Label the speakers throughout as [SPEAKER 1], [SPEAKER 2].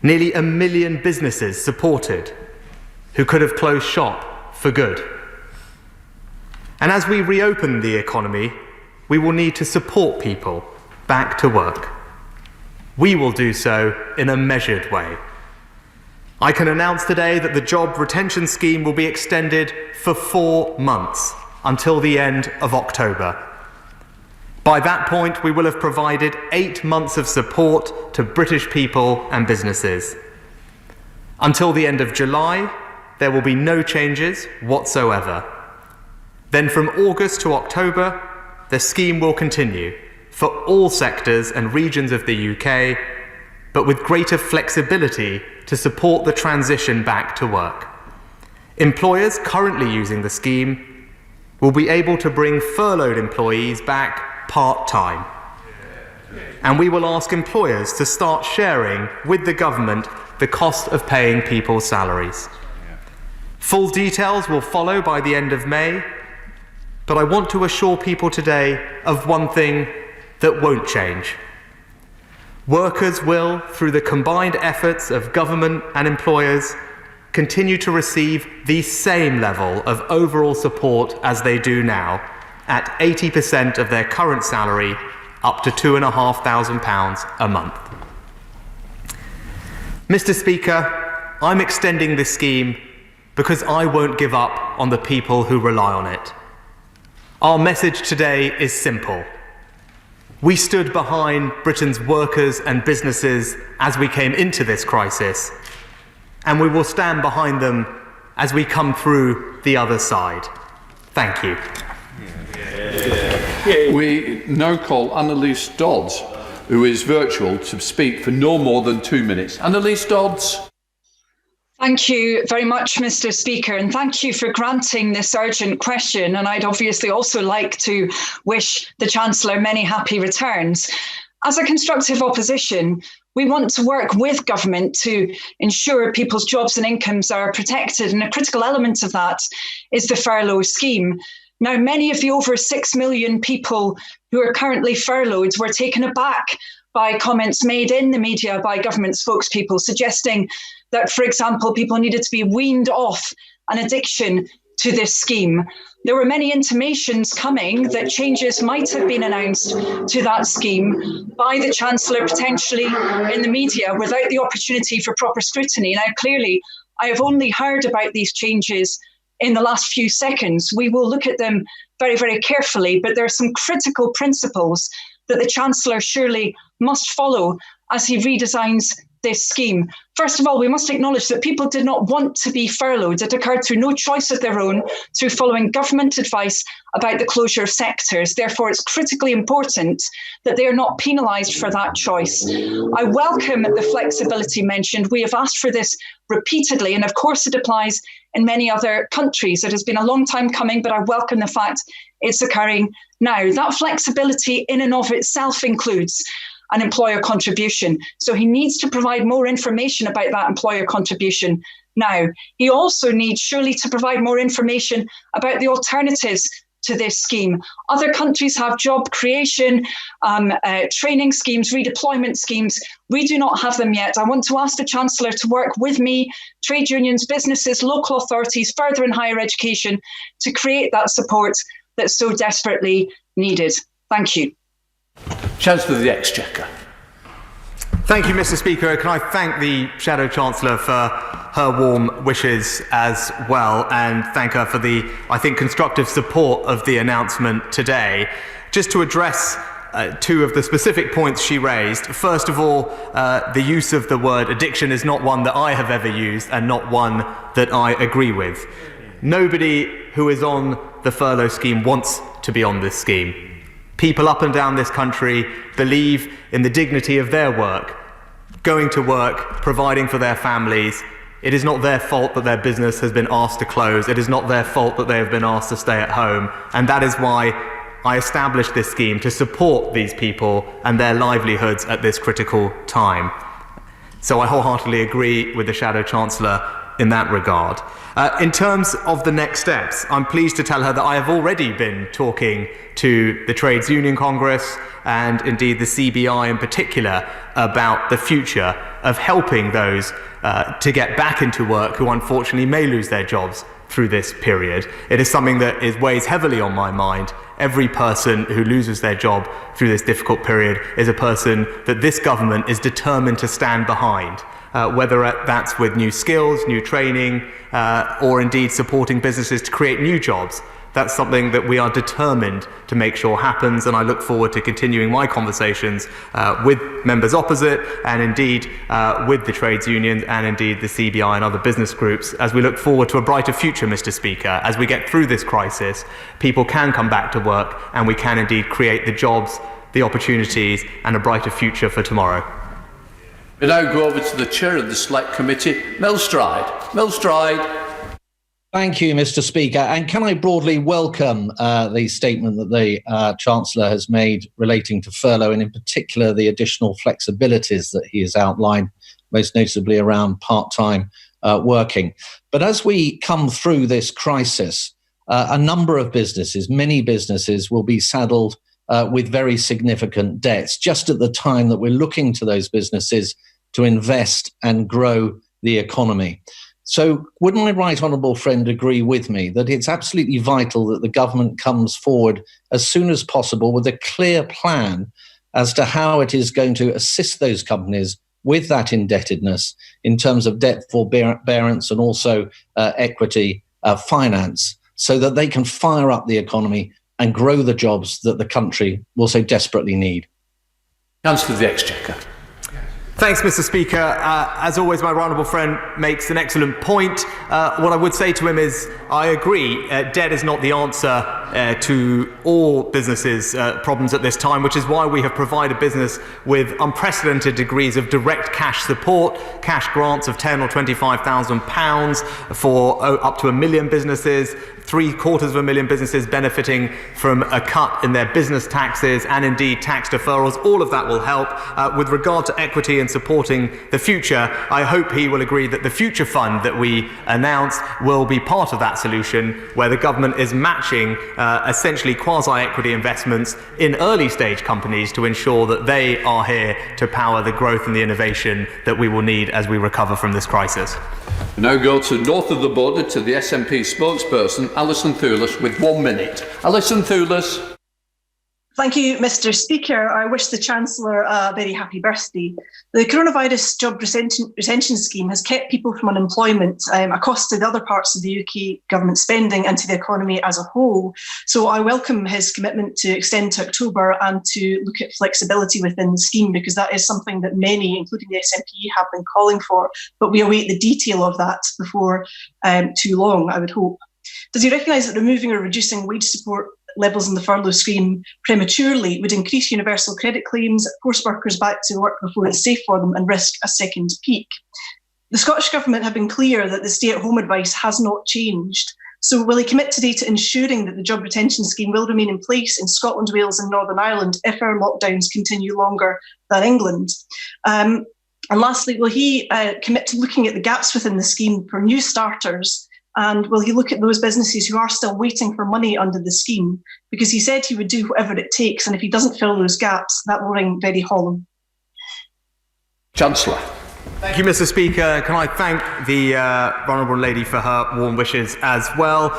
[SPEAKER 1] Nearly 1 million businesses supported who could have closed shop for good. And as we reopen the economy, we will need to support people back to work. We will do so in a measured way. I can announce today that the job retention scheme will be extended for 4 months until the end of October. By that point, we will have provided 8 months of support to British people and businesses. Until the end of July, there will be no changes whatsoever. Then from August to October, the scheme will continue for all sectors and regions of the UK, but with greater flexibility to support the transition back to work. Employers currently using the scheme will be able to bring furloughed employees back part-time. And we will ask employers to start sharing with the government the cost of paying people's salaries. Full details will follow by the end of May, but I want to assure people today of one thing that won't change. Workers will, through the combined efforts of government and employers, continue to receive the same level of overall support as they do now, at 80% of their current salary, up to £2,500 a month. Mr. Speaker, I'm extending this scheme because I won't give up on the people who rely on it. Our message today is simple. We stood behind Britain's workers and businesses as we came into this crisis, and we will stand behind them as we come through the other side. Thank you.
[SPEAKER 2] We now call Annalise Dodds, who is virtual, to speak for no more than 2 minutes. Annalise Dodds.
[SPEAKER 3] Thank you very much, Mr. Speaker, and thank you for granting this urgent question. And I'd obviously also like to wish the Chancellor many happy returns. As a constructive opposition, we want to work with government to ensure people's jobs and incomes are protected, and a critical element of that is the furlough scheme. Now, many of the over 6 million people who are currently furloughed were taken aback by comments made in the media by government spokespeople suggesting that, for example, people needed to be weaned off an addiction to this scheme. There were many intimations coming that changes might have been announced to that scheme by the Chancellor, potentially in the media, without the opportunity for proper scrutiny. Now, clearly, I have only heard about these changes in the last few seconds. We will look at them very, very carefully, but there are some critical principles that the Chancellor surely must follow as he redesigns this scheme. First of all, we must acknowledge that people did not want to be furloughed. It occurred through no choice of their own, through following government advice about the closure of sectors. Therefore, it's critically important that they are not penalised for that choice. I welcome the flexibility mentioned. We have asked for this repeatedly, and of course it applies in many other countries. It has been a long time coming, but I welcome the fact it's occurring now. That flexibility in and of itself includes an employer contribution. So he needs to provide more information about that employer contribution now. He also needs surely to provide more information about the alternatives to this scheme. Other countries have job creation, training schemes, redeployment schemes. We do not have them yet. I want to ask the Chancellor to work with me, trade unions, businesses, local authorities, further in higher education, to create that support that's so desperately needed. Thank you.
[SPEAKER 2] Chancellor of the Exchequer.
[SPEAKER 1] Thank you, Mr. Speaker. Can I thank the Shadow Chancellor for her warm wishes as well, and thank her for the, I think, constructive support of the announcement today. Just to address two of the specific points she raised. First of all, the use of the word addiction is not one that I have ever used and not one that I agree with. Nobody who is on the furlough scheme wants to be on this scheme. People up and down this country believe in the dignity of their work, going to work, providing for their families. It is not their fault that their business has been asked to close. It is not their fault that they have been asked to stay at home. And that is why I established this scheme, to support these people and their livelihoods at this critical time. So I wholeheartedly agree with the Shadow Chancellor in that regard. In terms of the next steps, I'm pleased to tell her that I have already been talking to the Trades Union Congress and indeed the CBI in particular about the future of helping those to get back into work who unfortunately may lose their jobs through this period. It is something that weighs heavily on my mind. Every person who loses their job through this difficult period is a person that this government is determined to stand behind, whether that's with new skills, new training, or indeed supporting businesses to create new jobs. That's something that we are determined to make sure happens, and I look forward to continuing my conversations with members opposite and indeed with the trades unions and indeed the CBI and other business groups as we look forward to a brighter future, Mr. Speaker. As we get through this crisis, people can come back to work and we can indeed create the jobs, the opportunities and a brighter future for tomorrow.
[SPEAKER 2] We now go over to the chair of the Select Committee, Mel Stride. Mel Stride.
[SPEAKER 4] Thank you, Mr. Speaker. And can I broadly welcome the statement that the Chancellor has made relating to furlough and in particular the additional flexibilities that he has outlined, most notably around part-time working. But as we come through this crisis, a number of businesses, many businesses will be saddled with very significant debts just at the time that we're looking to those businesses to invest and grow the economy. So would my right honourable friend agree with me that it's absolutely vital that the government comes forward as soon as possible with a clear plan as to how it is going to assist those companies with that indebtedness in terms of debt forbearance and also equity finance so that they can fire up the economy and grow the jobs that the country will so desperately need?
[SPEAKER 2] Chancellor of the Exchequer.
[SPEAKER 1] Thanks, Mr. Speaker. As always, my honourable friend makes an excellent point. What I would say to him is, I agree, debt is not the answer to all businesses' problems at this time, which is why we have provided business with unprecedented degrees of direct cash support, cash grants of £10,000 or £25,000 for up to 1 million businesses, 750,000 businesses benefiting from a cut in their business taxes and indeed tax deferrals. All of that will help. With regard to equity and supporting the future, I hope he will agree that the Future Fund that we announced will be part of that solution, where the government is matching essentially quasi-equity investments in early stage companies to ensure that they are here to power the growth and the innovation that we will need as we recover from this crisis.
[SPEAKER 2] We now go to north of the border to the SNP spokesperson, Alison Thewlis, with 1 minute. Alison Thewlis.
[SPEAKER 5] Thank you, Mr. Speaker. I wish the Chancellor a very happy birthday. The coronavirus job retention scheme has kept people from unemployment, a cost to the other parts of the UK government spending and to the economy as a whole. So I welcome his commitment to extend to October and to look at flexibility within the scheme, because that is something that many, including the SNP, have been calling for. But we await the detail of that before too long, I would hope. Does he recognise that removing or reducing wage support levels in the furlough scheme prematurely would increase universal credit claims, force workers back to work before it's safe for them and risk a second peak? The Scottish Government have been clear that the stay-at-home advice has not changed. So will he commit today to ensuring that the job retention scheme will remain in place in Scotland, Wales and Northern Ireland if our lockdowns continue longer than England? And lastly, will he commit to looking at the gaps within the scheme for new starters? And will he look at those businesses who are still waiting for money under the scheme? Because he said he would do whatever it takes, and if he doesn't fill those gaps, that will ring very hollow.
[SPEAKER 2] Chancellor.
[SPEAKER 1] Thank you, Mr. Speaker. Can I thank the Honourable Lady for her warm wishes as well.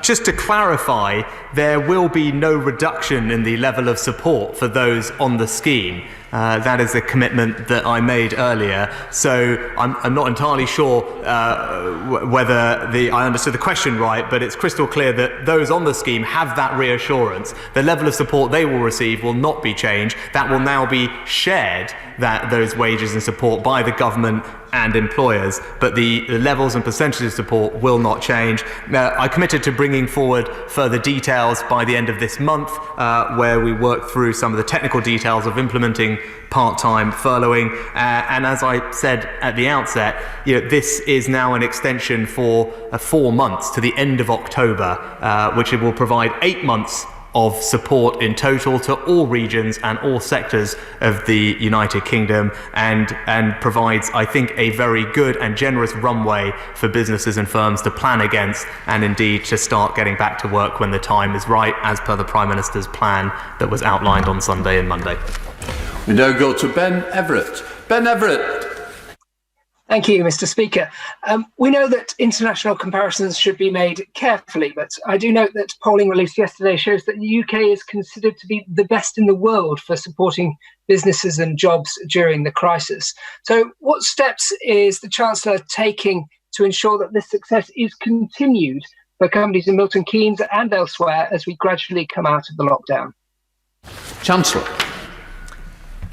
[SPEAKER 1] Just to clarify, there will be no reduction in the level of support for those on the scheme. That is a commitment that I made earlier. So I'm not entirely sure whether I understood the question right, but it's crystal clear that those on the scheme have that reassurance. The level of support they will receive will not be changed. That will now be shared, those wages and support, by the government and employers, but the levels and percentages of support will not change. I committed to bringing forward further details by the end of this month, where we work through some of the technical details of implementing part-time furloughing. And as I said at the outset, this is now an extension for 4 months to the end of October, which will provide 8 months of support in total to all regions and all sectors of the United Kingdom, and provides, I think, a very good and generous runway for businesses and firms to plan against, and indeed to start getting back to work when the time is right, as per the Prime Minister's plan that was outlined on Sunday and Monday.
[SPEAKER 2] We now go to Ben Everett. Ben Everett.
[SPEAKER 6] Thank you, Mr. Speaker. We know that international comparisons should be made carefully, but I do note that polling released yesterday shows that the UK is considered to be the best in the world for supporting businesses and jobs during the crisis. So what steps is the Chancellor taking to ensure that this success is continued for companies in Milton Keynes and elsewhere as we gradually come out of the lockdown?
[SPEAKER 2] Chancellor.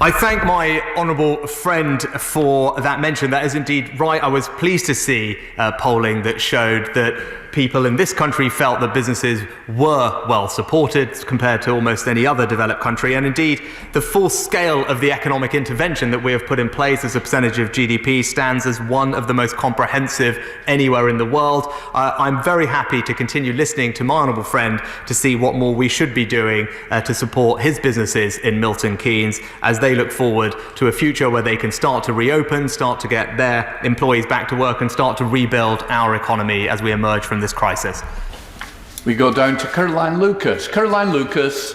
[SPEAKER 1] I thank my honourable friend for that mention. That is indeed right. I was pleased to see polling that showed that people in this country felt that businesses were well supported compared to almost any other developed country. And indeed, the full scale of the economic intervention that we have put in place as a percentage of GDP stands as one of the most comprehensive anywhere in the world. I'm very happy to continue listening to my honourable friend to see what more we should be doing to support his businesses in Milton Keynes as they look forward to a future where they can start to reopen, start to get their employees back to work, and start to rebuild our economy as we emerge from this crisis.
[SPEAKER 2] We go down to Caroline Lucas. Caroline Lucas.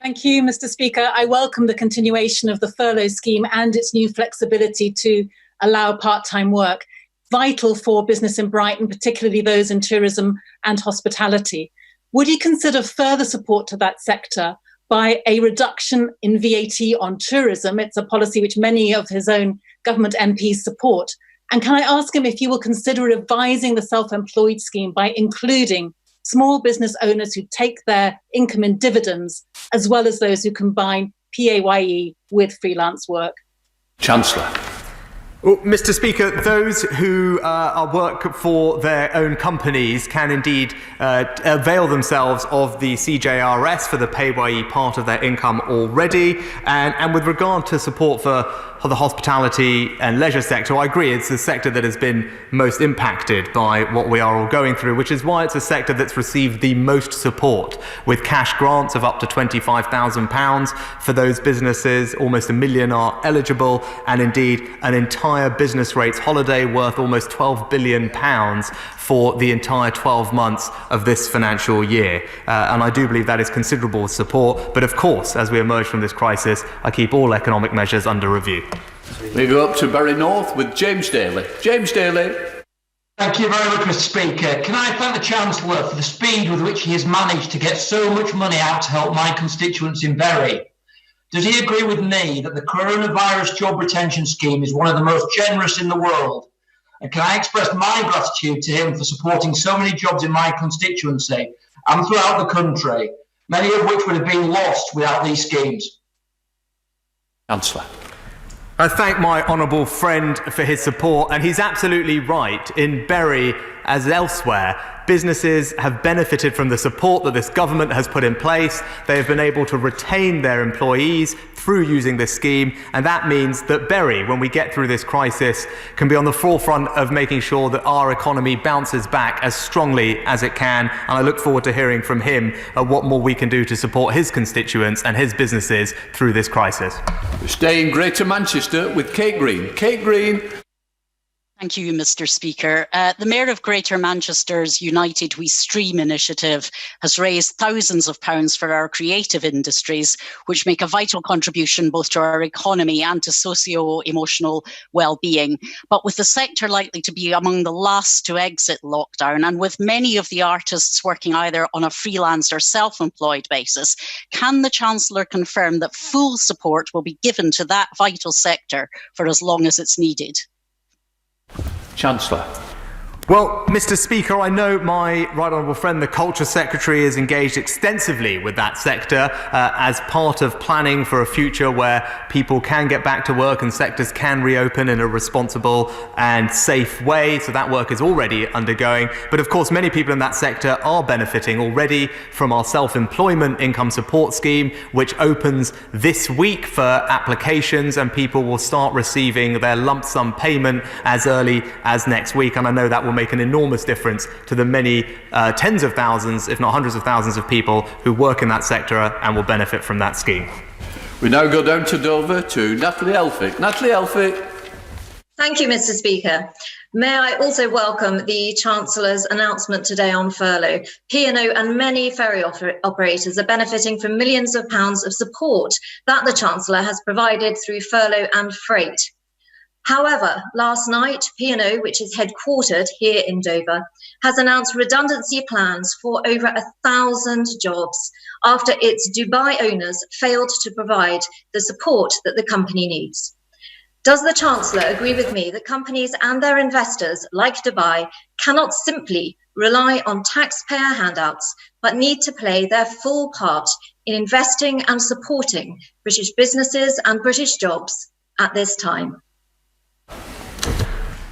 [SPEAKER 7] Thank you, Mr. Speaker. I welcome the continuation of the furlough scheme and its new flexibility to allow part-time work, vital for business in Brighton, particularly those in tourism and hospitality. Would you consider further support to that sector by a reduction in VAT on tourism? It's a policy which many of his own government MPs support. And can I ask him if you will consider revising the self-employed scheme by including small business owners who take their income in dividends, as well as those who combine PAYE with freelance work?
[SPEAKER 2] Chancellor.
[SPEAKER 1] Well, Mr. Speaker, those who work for their own companies can indeed avail themselves of the CJRS for the PAYE part of their income already. And with regard to support for the hospitality and leisure sector, I agree, it's the sector that has been most impacted by what we are all going through, which is why it's a sector that's received the most support, with cash grants of up to £25,000 for those businesses. Almost 1 million are eligible, and indeed an entire business rates holiday worth almost £12 billion for the entire 12 months of this financial year. And I do believe that is considerable support. But of course, as we emerge from this crisis, I keep all economic measures under review.
[SPEAKER 2] We go up to Bury North with James Daly. James Daly.
[SPEAKER 8] Thank you very much, Mr. Speaker. Can I thank the Chancellor for the speed with which he has managed to get so much money out to help my constituents in Bury? Does he agree with me that the coronavirus job retention scheme is one of the most generous in the world? And can I express my gratitude to him for supporting so many jobs in my constituency and throughout the country, many of which would have been lost without these schemes?
[SPEAKER 2] Chancellor.
[SPEAKER 1] I thank my honourable friend for his support, and he's absolutely right. In Bury, as elsewhere, businesses have benefited from the support that this government has put in place. They have been able to retain their employees through using this scheme, and that means that Bury, when we get through this crisis, can be on the forefront of making sure that our economy bounces back as strongly as it can. And I look forward to hearing from him what more we can do to support his constituents and his businesses through this crisis.
[SPEAKER 2] We stay in Greater Manchester with Kate Green. Kate Green.
[SPEAKER 9] Thank you, Mr. Speaker. The Mayor of Greater Manchester's United We Stream initiative has raised thousands of pounds for our creative industries, which make a vital contribution both to our economy and to socio-emotional well-being. But with the sector likely to be among the last to exit lockdown, and with many of the artists working either on a freelance or self-employed basis, can the Chancellor confirm that full support will be given to that vital sector for as long as it's needed?
[SPEAKER 2] Chancellor.
[SPEAKER 1] Well, Mr. Speaker, I know my right honourable friend, the Culture Secretary, is engaged extensively with that sector as part of planning for a future where people can get back to work and sectors can reopen in a responsible and safe way. So that work is already undergoing. But of course, many people in that sector are benefiting already from our self-employment income support scheme, which opens this week for applications, and people will start receiving their lump sum payment as early as next week. And I know that will make an enormous difference to the many tens of thousands, if not hundreds of thousands of people who work in that sector and will benefit from that scheme.
[SPEAKER 2] We now go down to Dover to Natalie Elphick. Natalie Elphick.
[SPEAKER 10] Thank you, Mr. Speaker. May I also welcome the Chancellor's announcement today on furlough. P&O and many ferry operators are benefiting from millions of pounds of support that the Chancellor has provided through furlough and freight. However, last night, P&O, which is headquartered here in Dover, has announced redundancy plans for over 1,000 jobs after its Dubai owners failed to provide the support that the company needs. Does the Chancellor agree with me that companies and their investors, like Dubai, cannot simply rely on taxpayer handouts, but need to play their full part in investing and supporting British businesses and British jobs at this time?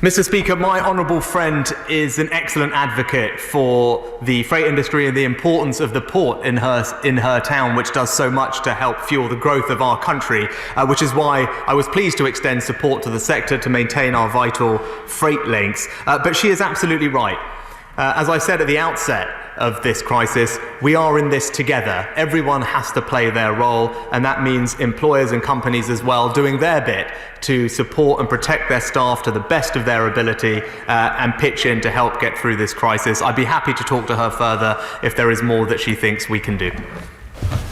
[SPEAKER 1] Mr. Speaker, my honourable friend is an excellent advocate for the freight industry and the importance of the port in her town, which does so much to help fuel the growth of our country, which is why I was pleased to extend support to the sector to maintain our vital freight links. But she is absolutely right. As I said at the outset of this crisis, we are in this together. Everyone has to play their role, and that means employers and companies as well doing their bit to support and protect their staff to the best of their ability and pitch in to help get through this crisis. I'd be happy to talk to her further if there is more that she thinks we can do.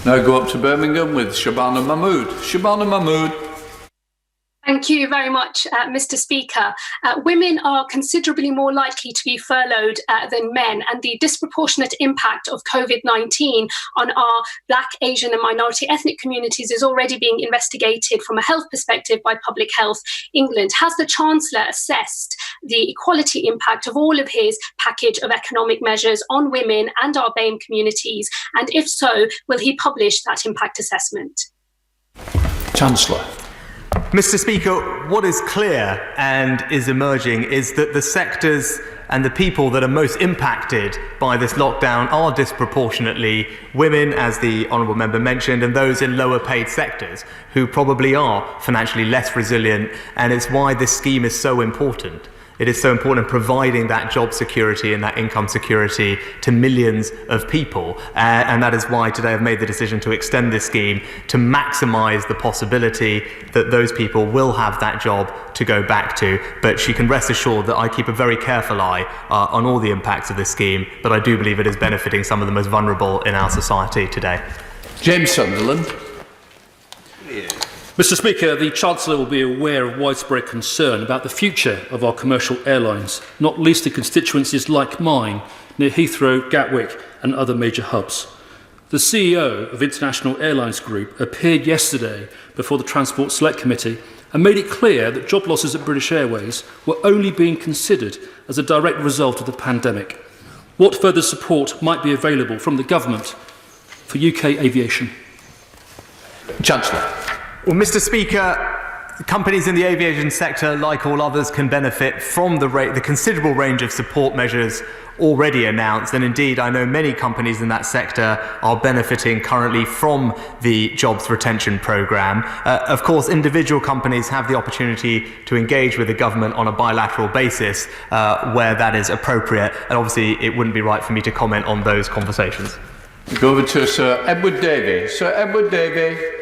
[SPEAKER 2] Now go up to Birmingham with Shabana Mahmood. Shabana Mahmood.
[SPEAKER 11] Thank you very much, Mr. Speaker. Women are considerably more likely to be furloughed than men, and the disproportionate impact of COVID-19 on our Black, Asian and minority ethnic communities is already being investigated from a health perspective by Public Health England. Has the Chancellor assessed the equality impact of all of his package of economic measures on women and our BAME communities? And if so, will he publish that impact assessment?
[SPEAKER 2] Chancellor.
[SPEAKER 1] Mr. Speaker, what is clear and is emerging is that the sectors and the people that are most impacted by this lockdown are disproportionately women, as the honourable member mentioned, and those in lower paid sectors who probably are financially less resilient, and it's why this scheme is so important. It is so important in providing that job security and that income security to millions of people. And that is why today I've made the decision to extend this scheme to maximise the possibility that those people will have that job to go back to. But she can rest assured that I keep a very careful eye on all the impacts of this scheme, but I do believe it is benefiting some of the most vulnerable in our society today.
[SPEAKER 2] James Sunderland.
[SPEAKER 12] Mr. Speaker, the Chancellor will be aware of widespread concern about the future of our commercial airlines, not least in constituencies like mine, near Heathrow, Gatwick and other major hubs. The CEO of International Airlines Group appeared yesterday before the Transport Select Committee and made it clear that job losses at British Airways were only being considered as a direct result of the pandemic. What further support might be available from the government for UK aviation?
[SPEAKER 2] Chancellor.
[SPEAKER 1] Well, Mr. Speaker, companies in the aviation sector, like all others, can benefit from the considerable range of support measures already announced. And indeed, I know many companies in that sector are benefiting currently from the jobs retention programme. Of course, individual companies have the opportunity to engage with the government on a bilateral basis where that is appropriate. And obviously, it wouldn't be right for me to comment on those conversations.
[SPEAKER 2] We go over to Sir Edward Davey. Sir Edward Davey.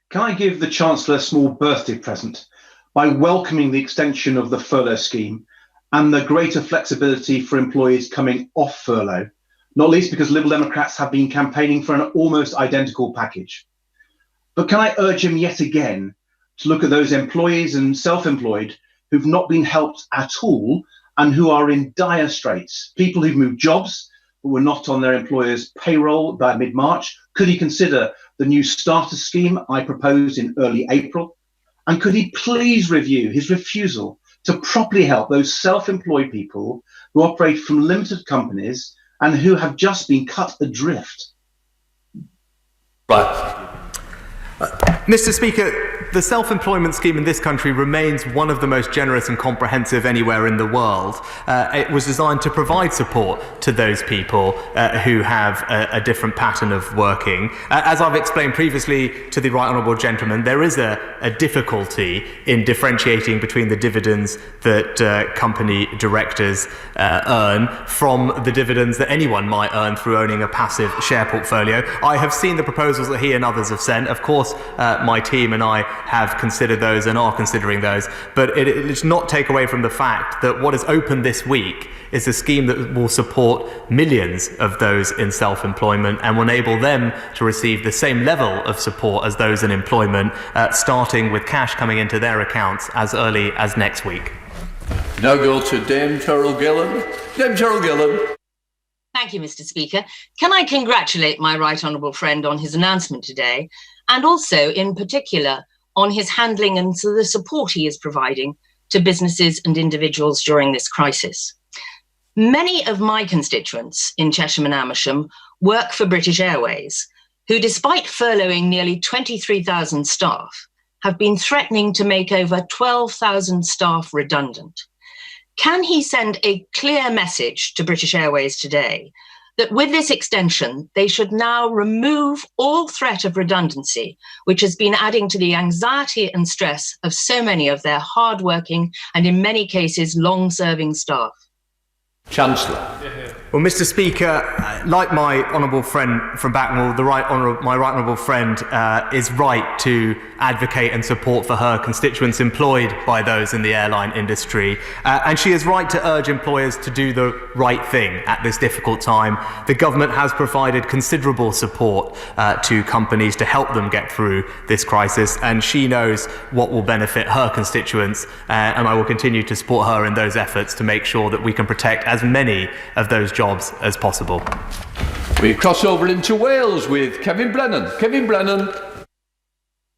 [SPEAKER 13] Can I give the Chancellor a small birthday present by welcoming the extension of the furlough scheme and the greater flexibility for employees coming off furlough, not least because Liberal Democrats have been campaigning for an almost identical package. But can I urge him yet again to look at those employees and self-employed who've not been helped at all and who are in dire straits, people who've moved jobs but were not on their employer's payroll by mid-March? Could he consider the new starter scheme I proposed in early April? And could he please review his refusal to properly help those self-employed people who operate from limited companies and who have just been cut adrift?
[SPEAKER 2] Right.
[SPEAKER 1] Mr. Speaker, the self-employment scheme in this country remains one of the most generous and comprehensive anywhere in the world. It was designed to provide support to those people who have a different pattern of working. As I've explained previously to the Right Honourable Gentleman, there is a difficulty in differentiating between the dividends that company directors earn from the dividends that anyone might earn through owning a passive share portfolio. I have seen the proposals that he and others have sent. Of course, my team and I have considered those and are considering those, but it does not take away from the fact that what is open this week is a scheme that will support millions of those in self-employment and will enable them to receive the same level of support as those in employment, starting with cash coming into their accounts as early as next week.
[SPEAKER 2] Now go to Dame Terrell Gillen. Dame Terrell Gillen.
[SPEAKER 14] Thank you, Mr. Speaker. Can I congratulate my right honourable friend on his announcement today, and also in particular on his handling and the support he is providing to businesses and individuals during this crisis. Many of my constituents in Chesham and Amersham work for British Airways, who, despite furloughing nearly 23,000 staff, have been threatening to make over 12,000 staff redundant. Can he send a clear message to British Airways today that with this extension, they should now remove all threat of redundancy, which has been adding to the anxiety and stress of so many of their hard-working and, in many cases, long-serving staff?
[SPEAKER 2] Chancellor.
[SPEAKER 1] Well, Mr. Speaker, like my honourable friend from Backnall, my right honourable friend is right to advocate and support for her constituents employed by those in the airline industry. And she is right to urge employers to do the right thing at this difficult time. The government has provided considerable support to companies to help them get through this crisis, and she knows what will benefit her constituents, and I will continue to support her in those efforts to make sure that we can protect as many of those jobs as possible.
[SPEAKER 2] We cross over into Wales with Kevin Brennan. Kevin Brennan.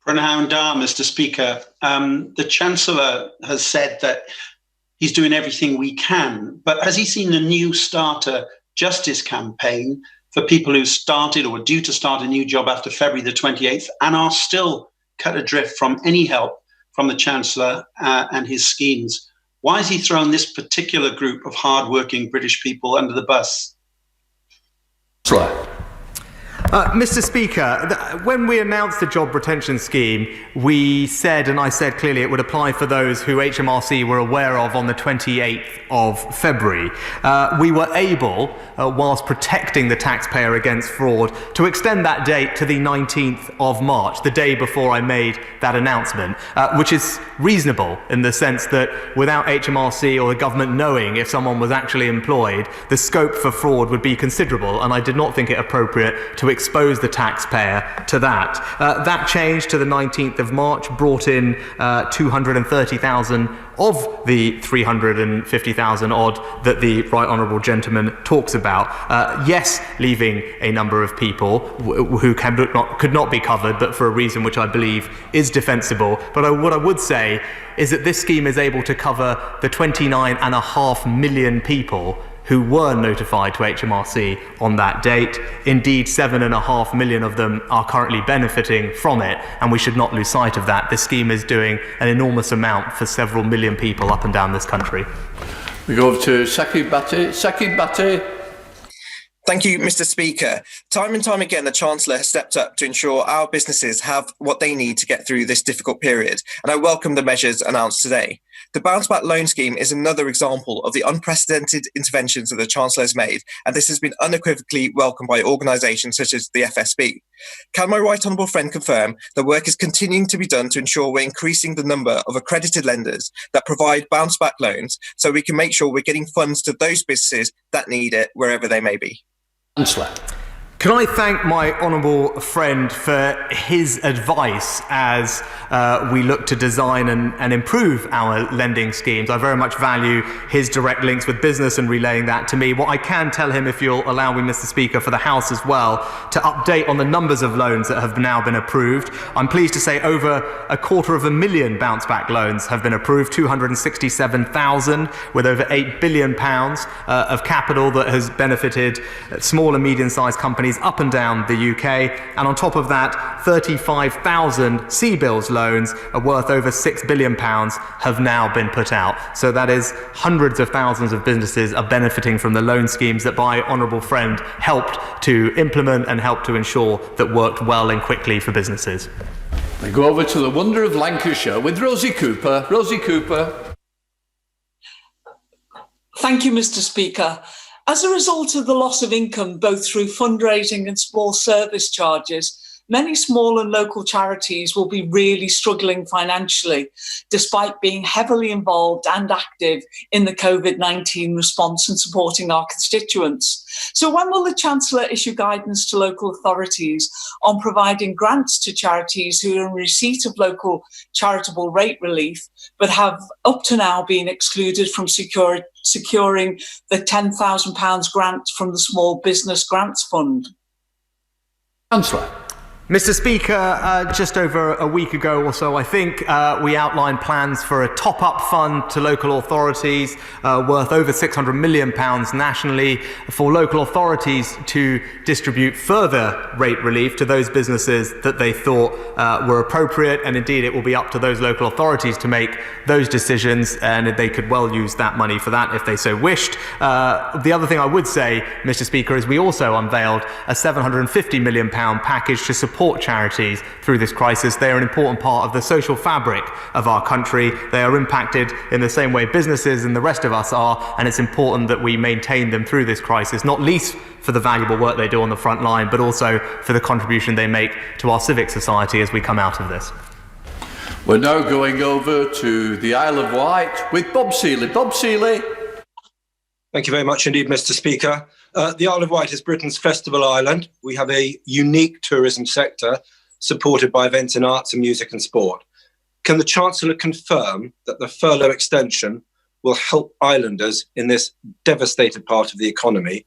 [SPEAKER 15] Prynhawn da, Mr. Speaker. The Chancellor has said that he's doing everything we can, but has he seen the New Starter Justice campaign for people who started or were due to start a new job after February the 28th and are still cut adrift from any help from the Chancellor and his schemes? Why has he thrown this particular group of hard-working British people under the bus?
[SPEAKER 1] Mr. Speaker, when we announced the job retention scheme, we said, and I said clearly, it would apply for those who HMRC were aware of on the 28th of February. We were able, whilst protecting the taxpayer against fraud, to extend that date to the 19th of March, the day before I made that announcement, which is reasonable in the sense that without HMRC or the government knowing if someone was actually employed, the scope for fraud would be considerable, and I did not think it appropriate to expose the taxpayer to that. That change to the 19th of March brought in 230,000 of the 350,000 odd that the Right Honourable Gentleman talks about. Yes, leaving a number of people who could not be covered, but for a reason which I believe is defensible. But what I would say is that this scheme is able to cover the 29.5 million people who were notified to HMRC on that date. Indeed, 7.5 million of them are currently benefiting from it, and we should not lose sight of that. This scheme is doing an enormous amount for several million people up and down this country.
[SPEAKER 2] We go over to Sakib Bhatti. Sakib Bhatti.
[SPEAKER 16] Thank you, Mr. Speaker. Time and time again, the Chancellor has stepped up to ensure our businesses have what they need to get through this difficult period, and I welcome the measures announced today. The Bounce Back Loan Scheme is another example of the unprecedented interventions that the Chancellor has made, and this has been unequivocally welcomed by organisations such as the FSB. Can my right honourable friend confirm that work is continuing to be done to ensure we're increasing the number of accredited lenders that provide bounce back loans so we can make sure we're getting funds to those businesses that need it wherever they may be?
[SPEAKER 2] Chancellor.
[SPEAKER 1] Can I thank my honourable friend for his advice as we look to design and improve our lending schemes? I very much value his direct links with business and relaying that to me. What I can tell him, if you'll allow me, Mr. Speaker, for the House as well, to update on the numbers of loans that have now been approved. I'm pleased to say over 250,000 bounce back loans have been approved, 267,000, with over £8 billion of capital that has benefited small and medium-sized companies economies up and down the UK. And on top of that, 35,000 CBILS loans are worth over £6 billion have now been put out. So that is hundreds of thousands of businesses are benefiting from the loan schemes that my honourable friend helped to implement and helped to ensure that worked well and quickly for businesses.
[SPEAKER 2] We go over to the wonder of Lancashire with Rosie Cooper. Rosie Cooper.
[SPEAKER 17] Thank you, Mr. Speaker. As a result of the loss of income, both through fundraising and small service charges, many small and local charities will be really struggling financially, despite being heavily involved and active in the COVID-19 response and supporting our constituents. So when will the Chancellor issue guidance to local authorities on providing grants to charities who are in receipt of local charitable rate relief, but have up to now been excluded from securing the £10,000 grant from the Small Business Grants Fund?
[SPEAKER 2] Chancellor.
[SPEAKER 1] Mr. Speaker, just over a week ago or so, I think, we outlined plans for a top-up fund to local authorities worth over £600 million nationally for local authorities to distribute further rate relief to those businesses that they thought were appropriate. And indeed, it will be up to those local authorities to make those decisions, and they could well use that money for that if they so wished. The other thing I would say, Mr. Speaker, is we also unveiled a £750 million package to support charities through this crisis. They are an important part of the social fabric of our country. They are impacted in the same way businesses and the rest of us are, and it's important that we maintain them through this crisis, not least for the valuable work they do on the front line, but also for the contribution they make to our civic society as we come out of this.
[SPEAKER 2] We're now going over to the Isle of Wight with Bob Seeley. Bob Seeley.
[SPEAKER 18] Thank you very much indeed, Mr. Speaker. The Isle of Wight is Britain's festival island. We have a unique tourism sector supported by events in arts and music and sport. Can the Chancellor confirm that the furlough extension will help islanders in this devastated part of the economy?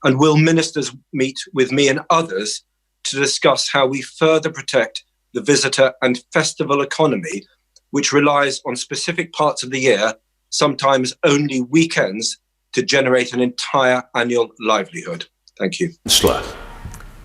[SPEAKER 18] And will ministers meet with me and others to discuss how we further protect the visitor and festival economy, which relies on specific parts of the year, sometimes only weekends, to generate an entire annual livelihood? Thank you.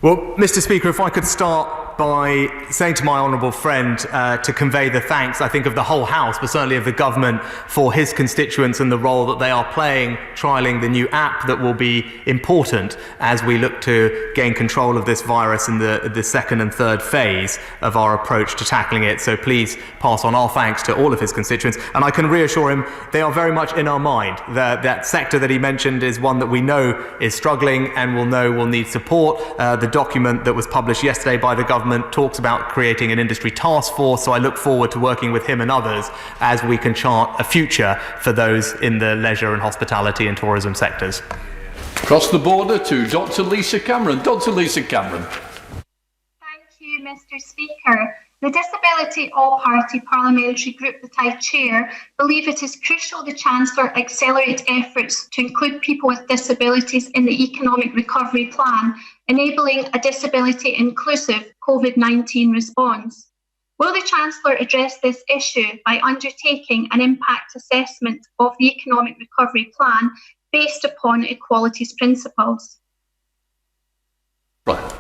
[SPEAKER 1] Well, Mr. Speaker, if I could start by saying to my honourable friend to convey the thanks, I think, of the whole House, but certainly of the government, for his constituents and the role that they are playing, trialling the new app that will be important as we look to gain control of this virus in the second and third phase of our approach to tackling it. So please pass on our thanks to all of his constituents. And I can reassure him they are very much in our mind. That sector that he mentioned is one that we know is struggling and will need support. The document that was published yesterday by the government talks about creating an industry task force, so I look forward to working with him and others as we can chart a future for those in the leisure and hospitality and tourism sectors.
[SPEAKER 2] Across the border to Dr. Lisa Cameron. Dr. Lisa Cameron.
[SPEAKER 19] Thank you, Mr. Speaker. The Disability All-Party Parliamentary Group that I chair believe it is crucial the Chancellor accelerate efforts to include people with disabilities in the Economic Recovery Plan, enabling a disability-inclusive COVID-19 response. Will the Chancellor address this issue by undertaking an impact assessment of the Economic Recovery Plan based upon equalities principles?
[SPEAKER 2] Right.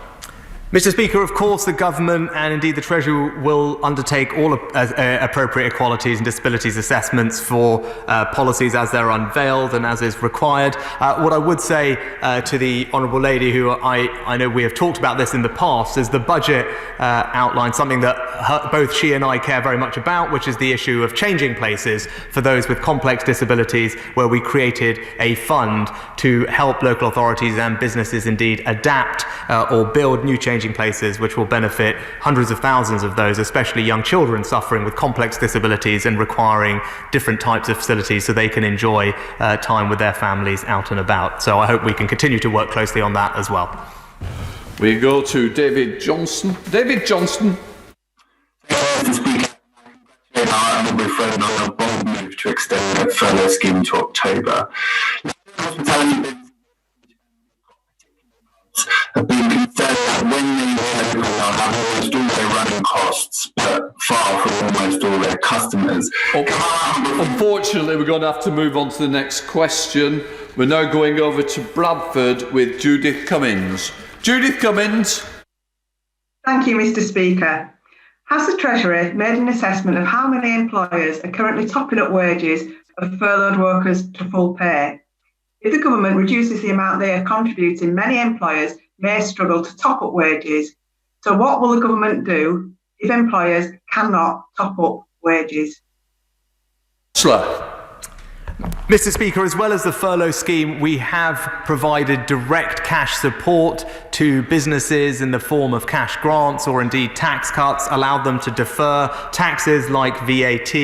[SPEAKER 1] Mr. Speaker, of course, the government and indeed the Treasury will undertake all appropriate equalities and disabilities assessments for policies as they're unveiled and as is required. What I would say to the Honourable Lady, who I know we have talked about this in the past, is the budget outlines something that both she and I care very much about, which is the issue of changing places for those with complex disabilities, where we created a fund to help local authorities and businesses indeed adapt or build new changing places, which will benefit hundreds of thousands of those, especially young children suffering with complex disabilities and requiring different types of facilities so they can enjoy time with their families out and about. So I hope we can continue to work closely on that as well.
[SPEAKER 2] We go to David Johnston. David Johnston.
[SPEAKER 20] Mr. Speaker, our honourable friend on a bold move to extend the furlough scheme to October. Hospitality have been concerned that when they have almost all their running costs, but far from almost all their customers.
[SPEAKER 2] Unfortunately, we're going to have to move on to the next question. We're now going over to Bradford with Judith Cummins. Judith Cummins.
[SPEAKER 21] Thank you, Mr. Speaker. Has the Treasury made an assessment of how many employers are currently topping up wages of furloughed workers to full pay? If the government reduces the amount they are contributing, many employers may struggle to top up wages. So what will the government do if employers cannot top up wages?
[SPEAKER 1] Mr. Speaker, as well as the furlough scheme, we have provided direct cash support to businesses in the form of cash grants or indeed tax cuts, allowed them to defer taxes like VAT,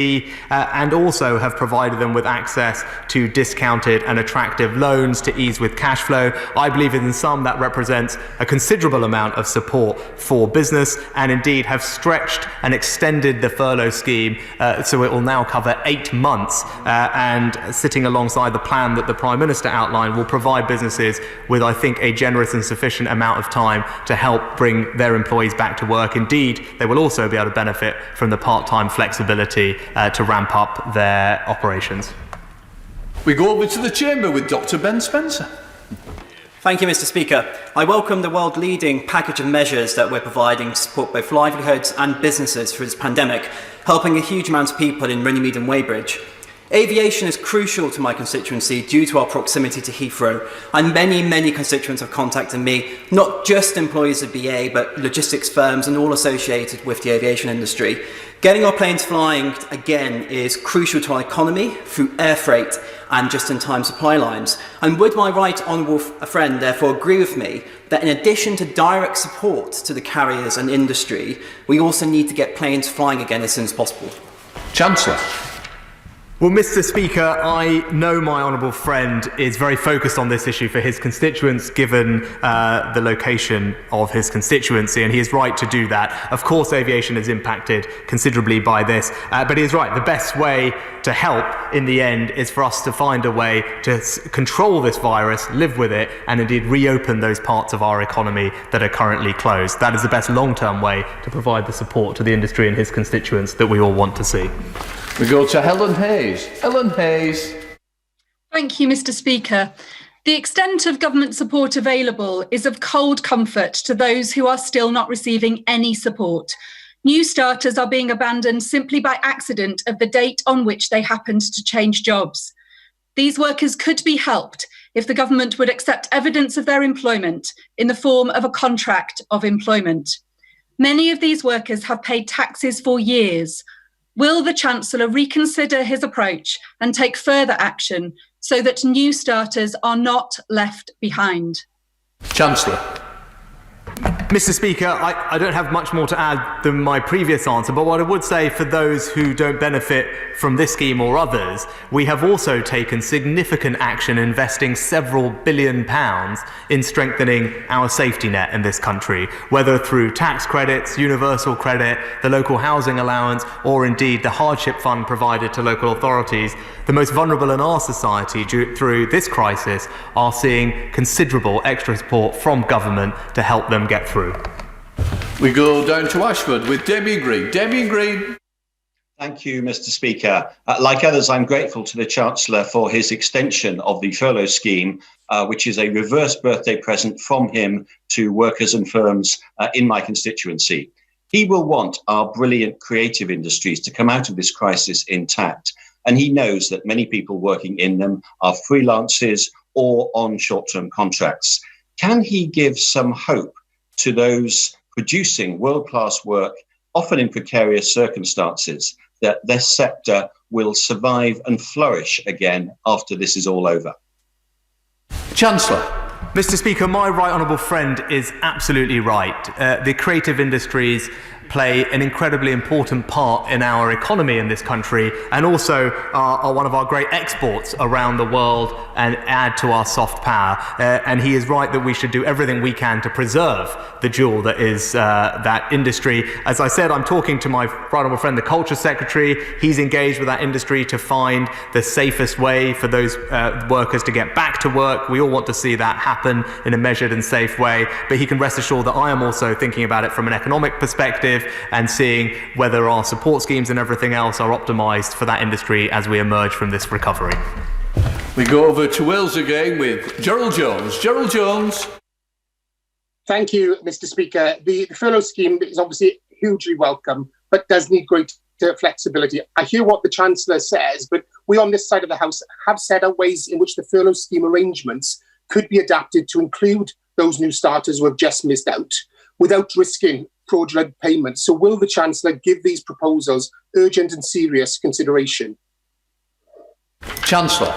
[SPEAKER 1] and also have provided them with access to discounted and attractive loans to ease with cash flow. I believe in some that represents a considerable amount of support for business, and indeed have stretched and extended the furlough scheme so it will now cover 8 months, and sitting alongside the plan that the Prime Minister outlined will provide businesses with, I think, a generous and sufficient amount of time to help bring their employees back to work. Indeed, they will also be able to benefit from the part-time flexibility to ramp up their operations.
[SPEAKER 2] We go over to the Chamber with Dr. Ben Spencer.
[SPEAKER 22] Thank you, Mr. Speaker. I welcome the world-leading package of measures that we're providing to support both livelihoods and businesses through this pandemic, helping a huge amount of people in Runnymede and Weybridge. Aviation is crucial to my constituency due to our proximity to Heathrow, and many constituents have contacted me, not just employees of BA, but logistics firms and all associated with the aviation industry. Getting our planes flying again is crucial to our economy through air freight and just-in-time supply lines. And would my right honourable friend therefore agree with me that in addition to direct support to the carriers and industry, we also need to get planes flying again as soon as possible?
[SPEAKER 2] Chancellor.
[SPEAKER 1] Well, Mr. Speaker, I know my honourable friend is very focused on this issue for his constituents, given the location of his constituency, and he is right to do that. Of course, aviation is impacted considerably by this, but he is right. The best way to help in the end is for us to find a way to control this virus, live with it, and indeed reopen those parts of our economy that are currently closed. That is the best long-term way to provide the support to the industry and his constituents that we all want to see.
[SPEAKER 2] We go to Helen Hayes. Helen Hayes.
[SPEAKER 23] Thank you, Mr. Speaker. The extent of government support available is of cold comfort to those who are still not receiving any support. New starters are being abandoned simply by accident of the date on which they happened to change jobs. These workers could be helped if the government would accept evidence of their employment in the form of a contract of employment. Many of these workers have paid taxes for years. Will the Chancellor reconsider his approach and take further action so that new starters are not left behind?
[SPEAKER 2] Chancellor.
[SPEAKER 1] Mr. Speaker, I don't have much more to add than my previous answer, but what I would say for those who don't benefit from this scheme or others, we have also taken significant action investing several £billions in strengthening our safety net in this country, whether through tax credits, universal credit, the local housing allowance, or indeed the hardship fund provided to local authorities. The most vulnerable in our society through this crisis are seeing considerable extra support from government to help them get through.
[SPEAKER 2] We go down to Ashford with Debbie Green. Debbie Green.
[SPEAKER 24] Thank you, Mr. Speaker. Like others, I'm grateful to the Chancellor for his extension of the furlough scheme, which is a reverse birthday present from him to workers and firms in my constituency. He will want our brilliant creative industries to come out of this crisis intact, and he knows that many people working in them are freelancers or on short-term contracts. Can he give some hope to those producing world-class work, often in precarious circumstances, that this sector will survive and flourish again after this is all over?
[SPEAKER 2] Chancellor.
[SPEAKER 1] Mr. Speaker, my right honourable friend is absolutely right. The creative industries play an incredibly important part in our economy in this country, and also are one of our great exports around the world and add to our soft power. And he is right that we should do everything we can to preserve the jewel that is that industry. As I said, I'm talking to my right honourable friend, the Culture Secretary. He's engaged with that industry to find the safest way for those workers to get back to work. We all want to see that happen in a measured and safe way, but he can rest assured that I am also thinking about it from an economic perspective and seeing whether our support schemes and everything else are optimised for that industry as we emerge from this recovery.
[SPEAKER 2] We go over to Wales again with Gerald Jones. Gerald Jones.
[SPEAKER 3] Thank you, Mr. Speaker. The furlough scheme is obviously hugely welcome, but does need greater flexibility. I hear what the Chancellor says, but we on this side of the House have set out ways in which the furlough scheme arrangements could be adapted to include those new starters who have just missed out without risking fraudulent payments. So will the Chancellor give these proposals urgent and serious consideration?
[SPEAKER 2] Chancellor.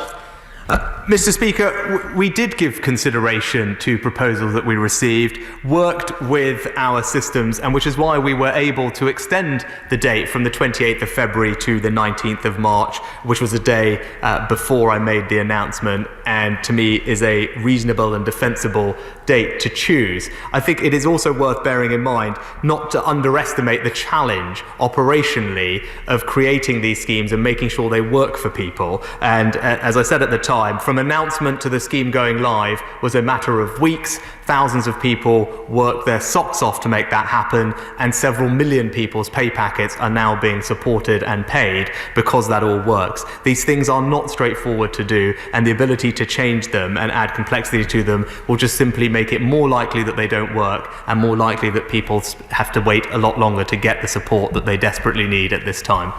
[SPEAKER 1] Mr. Speaker, we did give consideration to proposals that we received, worked with our systems, and which is why we were able to extend the date from the 28th of February to the 19th of March, which was a day before I made the announcement, and to me is a reasonable and defensible date to choose. I think it is also worth bearing in mind not to underestimate the challenge operationally of creating these schemes and making sure they work for people. And as I said at the time, from announcement to the scheme going live was a matter of weeks. Thousands of people worked their socks off to make that happen, and several million people's pay packets are now being supported and paid because that all works. These things are not straightforward to do, and the ability to change them and add complexity to them will just simply make it more likely that they don't work and more likely that people have to wait a lot longer to get the support that they desperately need at this time.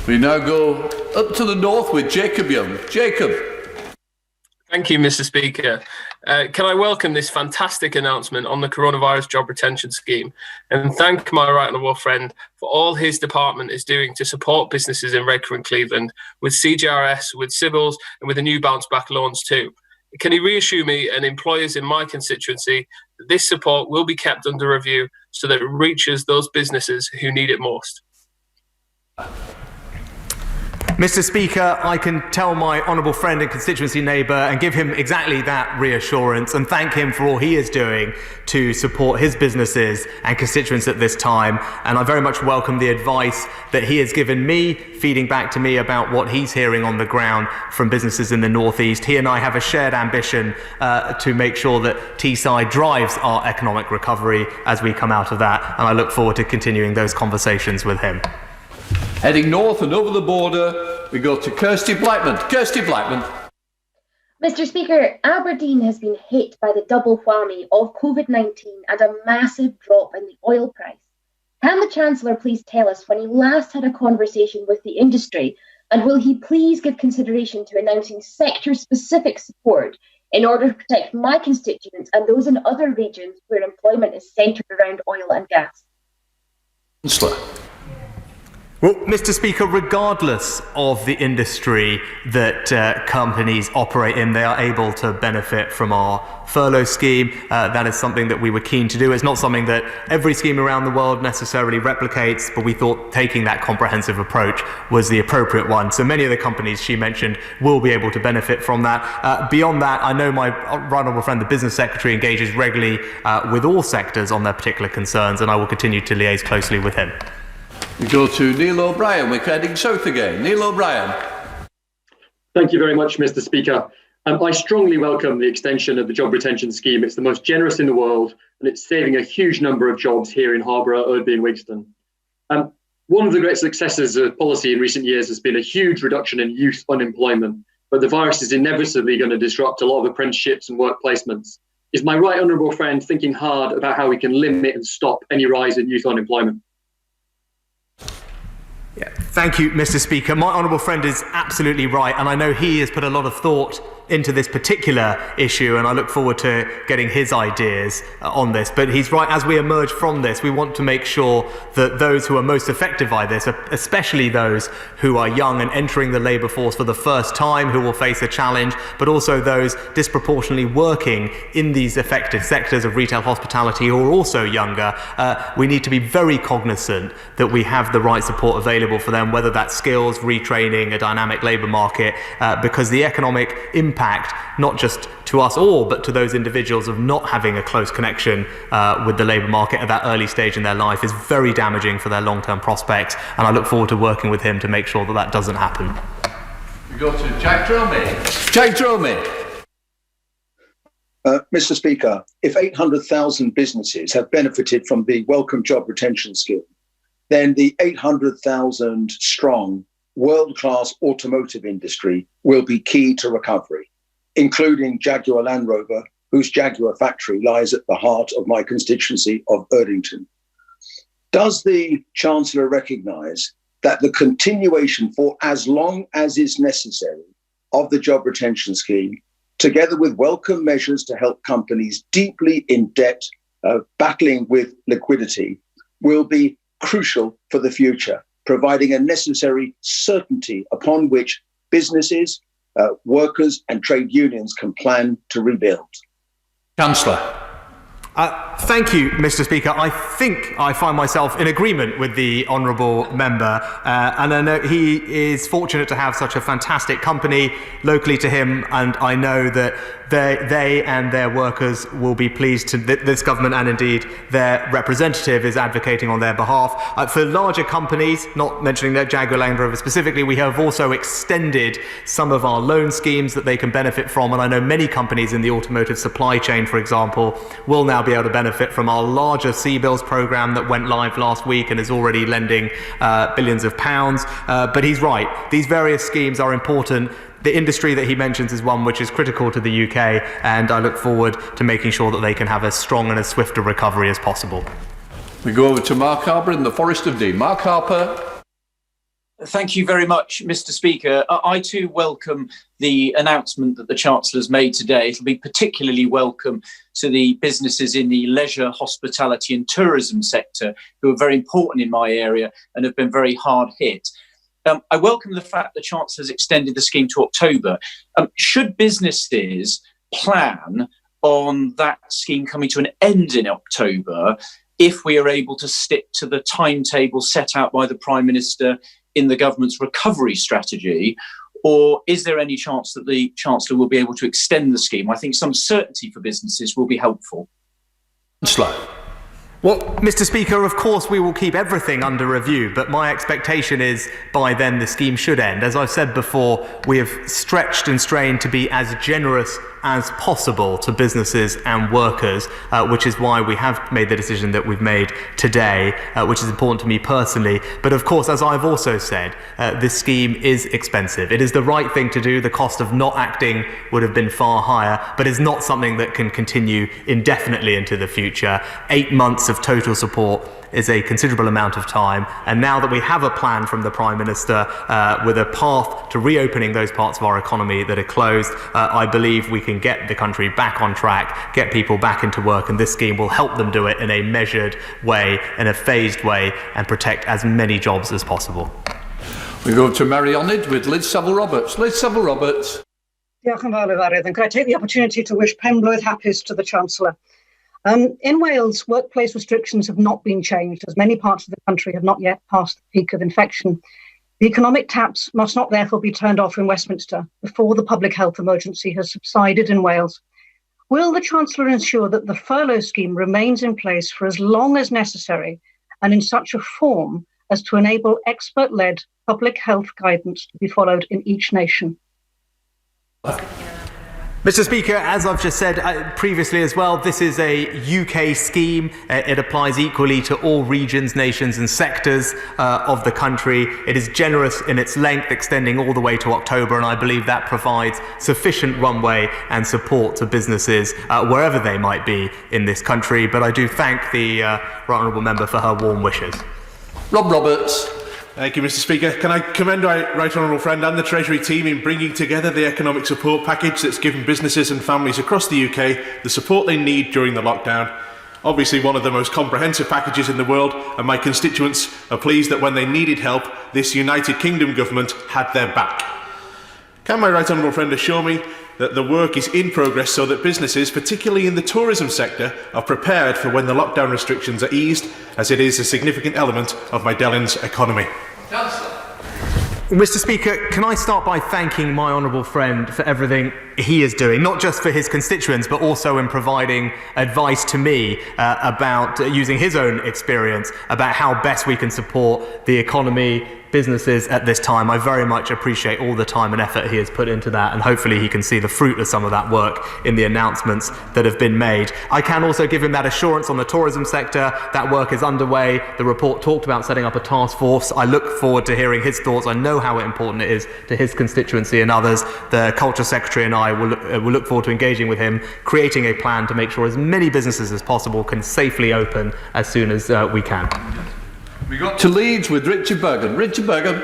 [SPEAKER 2] We now go up to the north with Jacob Young. Jacob.
[SPEAKER 4] Thank you, Mr. Speaker. Can I welcome this fantastic announcement on the coronavirus job retention scheme and thank my right honourable friend for all his department is doing to support businesses in Redcar and Cleveland with CJRS, with Civils and with the new bounce back loans too. Can he reassure me and employers in my constituency that this support will be kept under review so that it reaches those businesses who need it most?
[SPEAKER 1] Mr. Speaker, I can tell my honourable friend and constituency neighbour and give him exactly that reassurance and thank him for all he is doing to support his businesses and constituents at this time. And I very much welcome the advice that he has given me, feeding back to me about what he's hearing on the ground from businesses in the North East. He and I have a shared ambition to make sure that Teesside drives our economic recovery as we come out of that. And I look forward to continuing those conversations with him.
[SPEAKER 2] Heading north and over the border, we go to Kirsty Blackman. Kirsty Blackman.
[SPEAKER 5] Mr. Speaker, Aberdeen has been hit by the double whammy of COVID-19 and a massive drop in the oil price. Can the Chancellor please tell us when he last had a conversation with the industry, and will he please give consideration to announcing sector-specific support in order to protect my constituents and those in other regions where employment is centred around oil and gas?
[SPEAKER 2] Chancellor.
[SPEAKER 1] Well, Mr. Speaker, regardless of the industry that companies operate in, they are able to benefit from our furlough scheme. That is something that we were keen to do. It's not something that every scheme around the world necessarily replicates, but we thought taking that comprehensive approach was the appropriate one. So many of the companies she mentioned will be able to benefit from that. Beyond that, I know my right honourable friend, the Business Secretary, engages regularly with all sectors on their particular concerns, and I will continue to liaise closely with him.
[SPEAKER 2] We go to Neil O'Brien. We're heading south again. Neil O'Brien.
[SPEAKER 6] Thank you very much, Mr. Speaker. I strongly welcome the extension of the job retention scheme. It's the most generous in the world, and it's saving a huge number of jobs here in Harborough, Erdby and Wigston. One of the great successes of policy in recent years has been a huge reduction in youth unemployment, but the virus is inevitably going to disrupt a lot of apprenticeships and work placements. Is my right honourable friend thinking hard about how we can limit and stop any rise in youth unemployment?
[SPEAKER 1] Yeah. Thank you, Mr. Speaker. My honourable friend is absolutely right, and I know he has put a lot of thought into this particular issue, and I look forward to getting his ideas on this. But he's right, as we emerge from this, we want to make sure that those who are most affected by this, especially those who are young and entering the labour force for the first time, who will face a challenge, but also those disproportionately working in these affected sectors of retail hospitality who are also younger, we need to be very cognisant that we have the right support available for them, whether that's skills, retraining, a dynamic labour market, because the economic impact, not just to us all, but to those individuals of not having a close connection with the labour market at that early stage in their life is very damaging for their long-term prospects, and I look forward to working with him to make sure that that doesn't happen.
[SPEAKER 2] We go to Jack Dromey. Jack Dromey.
[SPEAKER 25] Mr. Speaker, if 800,000 businesses have benefited from the Welcome Job Retention Scheme, then the 800,000 strong world-class automotive industry will be key to recovery, including Jaguar Land Rover, whose Jaguar factory lies at the heart of my constituency of Erdington. Does the Chancellor recognise that the continuation for as long as is necessary of the job retention scheme, together with welcome measures to help companies deeply in debt, battling with liquidity, will be crucial for the future, providing a necessary certainty upon which businesses, workers and trade unions can plan to rebuild?
[SPEAKER 2] Chancellor.
[SPEAKER 1] Thank you, Mr. Speaker. I think I find myself in agreement with the honourable member, and I know he is fortunate to have such a fantastic company locally to him, and I know that they and their workers will be pleased to this government, and indeed their representative is advocating on their behalf. For larger companies, not mentioning that Jaguar Land Rover specifically, we have also extended some of our loan schemes that they can benefit from, and I know many companies in the automotive supply chain, for example, will now be able to benefit from our larger CBILS programme that went live last week and is already lending billions of pounds. But he's right, these various schemes are important. The industry that he mentions is one which is critical to the UK, and I look forward to making sure that they can have as strong and as swift a recovery as possible.
[SPEAKER 2] We go over to Mark Harper in the Forest of Dean. Mark Harper.
[SPEAKER 7] Thank you very much, Mr. Speaker. I too welcome the announcement that the Chancellor has made today. It'll be particularly welcome to the businesses in the leisure, hospitality and tourism sector, who are very important in my area and have been very hard hit. I welcome the fact the Chancellor has extended the scheme to October. Should businesses plan on that scheme coming to an end in October if we are able to stick to the timetable set out by the Prime Minister in the government's recovery strategy, or is there any chance that the Chancellor will be able to extend the scheme? I think some certainty for businesses will be helpful.
[SPEAKER 1] Well, Mr. Speaker, of course we will keep everything under review, but my expectation is by then the scheme should end. As I've said before, we have stretched and strained to be as generous as possible to businesses and workers, which is why we have made the decision that we've made today, which is important to me personally. But of course, as I've also said, this scheme is expensive. It is the right thing to do. The cost of not acting would have been far higher, but it's not something that can continue indefinitely into the future. 8 months of total support is a considerable amount of time, and now that we have a plan from the Prime Minister with a path to reopening those parts of our economy that are closed, I believe we can get the country back on track, get people back into work, and this scheme will help them do it in a measured way, in a phased way, and protect as many jobs as possible.
[SPEAKER 2] We go to Mary Onid with Liz Saville-Roberts. Liz Saville-Roberts.
[SPEAKER 8] Diolch yn fawr Ifarydd, and can I take the opportunity to wish Penblwydd hapus to the Chancellor. In Wales, workplace restrictions have not been changed, as many parts of the country have not yet passed the peak of infection. The economic taps must not therefore be turned off in Westminster before the public health emergency has subsided in Wales. Will the Chancellor ensure that the furlough scheme remains in place for as long as necessary and in such a form as to enable expert-led public health guidance to be followed in each nation?
[SPEAKER 1] Mr. Speaker, as I've just said previously as well, this is a UK scheme. It applies equally to all regions, nations and sectors of the country. It is generous in its length, extending all the way to October, and I believe that provides sufficient runway and support to businesses wherever they might be in this country. But I do thank the Right Honourable Member for her warm wishes.
[SPEAKER 2] Rob Roberts.
[SPEAKER 9] Thank you, Mr. Speaker. Can I commend my Right Honourable Friend and the Treasury team in bringing together the economic support package that's given businesses and families across the UK the support they need during the lockdown. Obviously one of the most comprehensive packages in the world, and my constituents are pleased that when they needed help, this United Kingdom government had their back. Can my Right Honourable Friend assure me that the work is in progress so that businesses, particularly in the tourism sector, are prepared for when the lockdown restrictions are eased, as it is a significant element of my Dellins economy?
[SPEAKER 1] Mr. Speaker, can I start by thanking my honourable friend for everything he is doing, not just for his constituents, but also in providing advice to me about using his own experience about how best we can support the economy, businesses at this time. I very much appreciate all the time and effort he has put into that, and hopefully he can see the fruit of some of that work in the announcements that have been made. I can also give him that assurance on the tourism sector. That work is underway. The report talked about setting up a task force. I look forward to hearing his thoughts. I know how important it is to his constituency and others. The Culture Secretary and I will look forward to engaging with him, creating a plan to make sure as many businesses as possible can safely open as soon as we can.
[SPEAKER 2] We got to Leeds with Richard Bergen. Richard Bergen.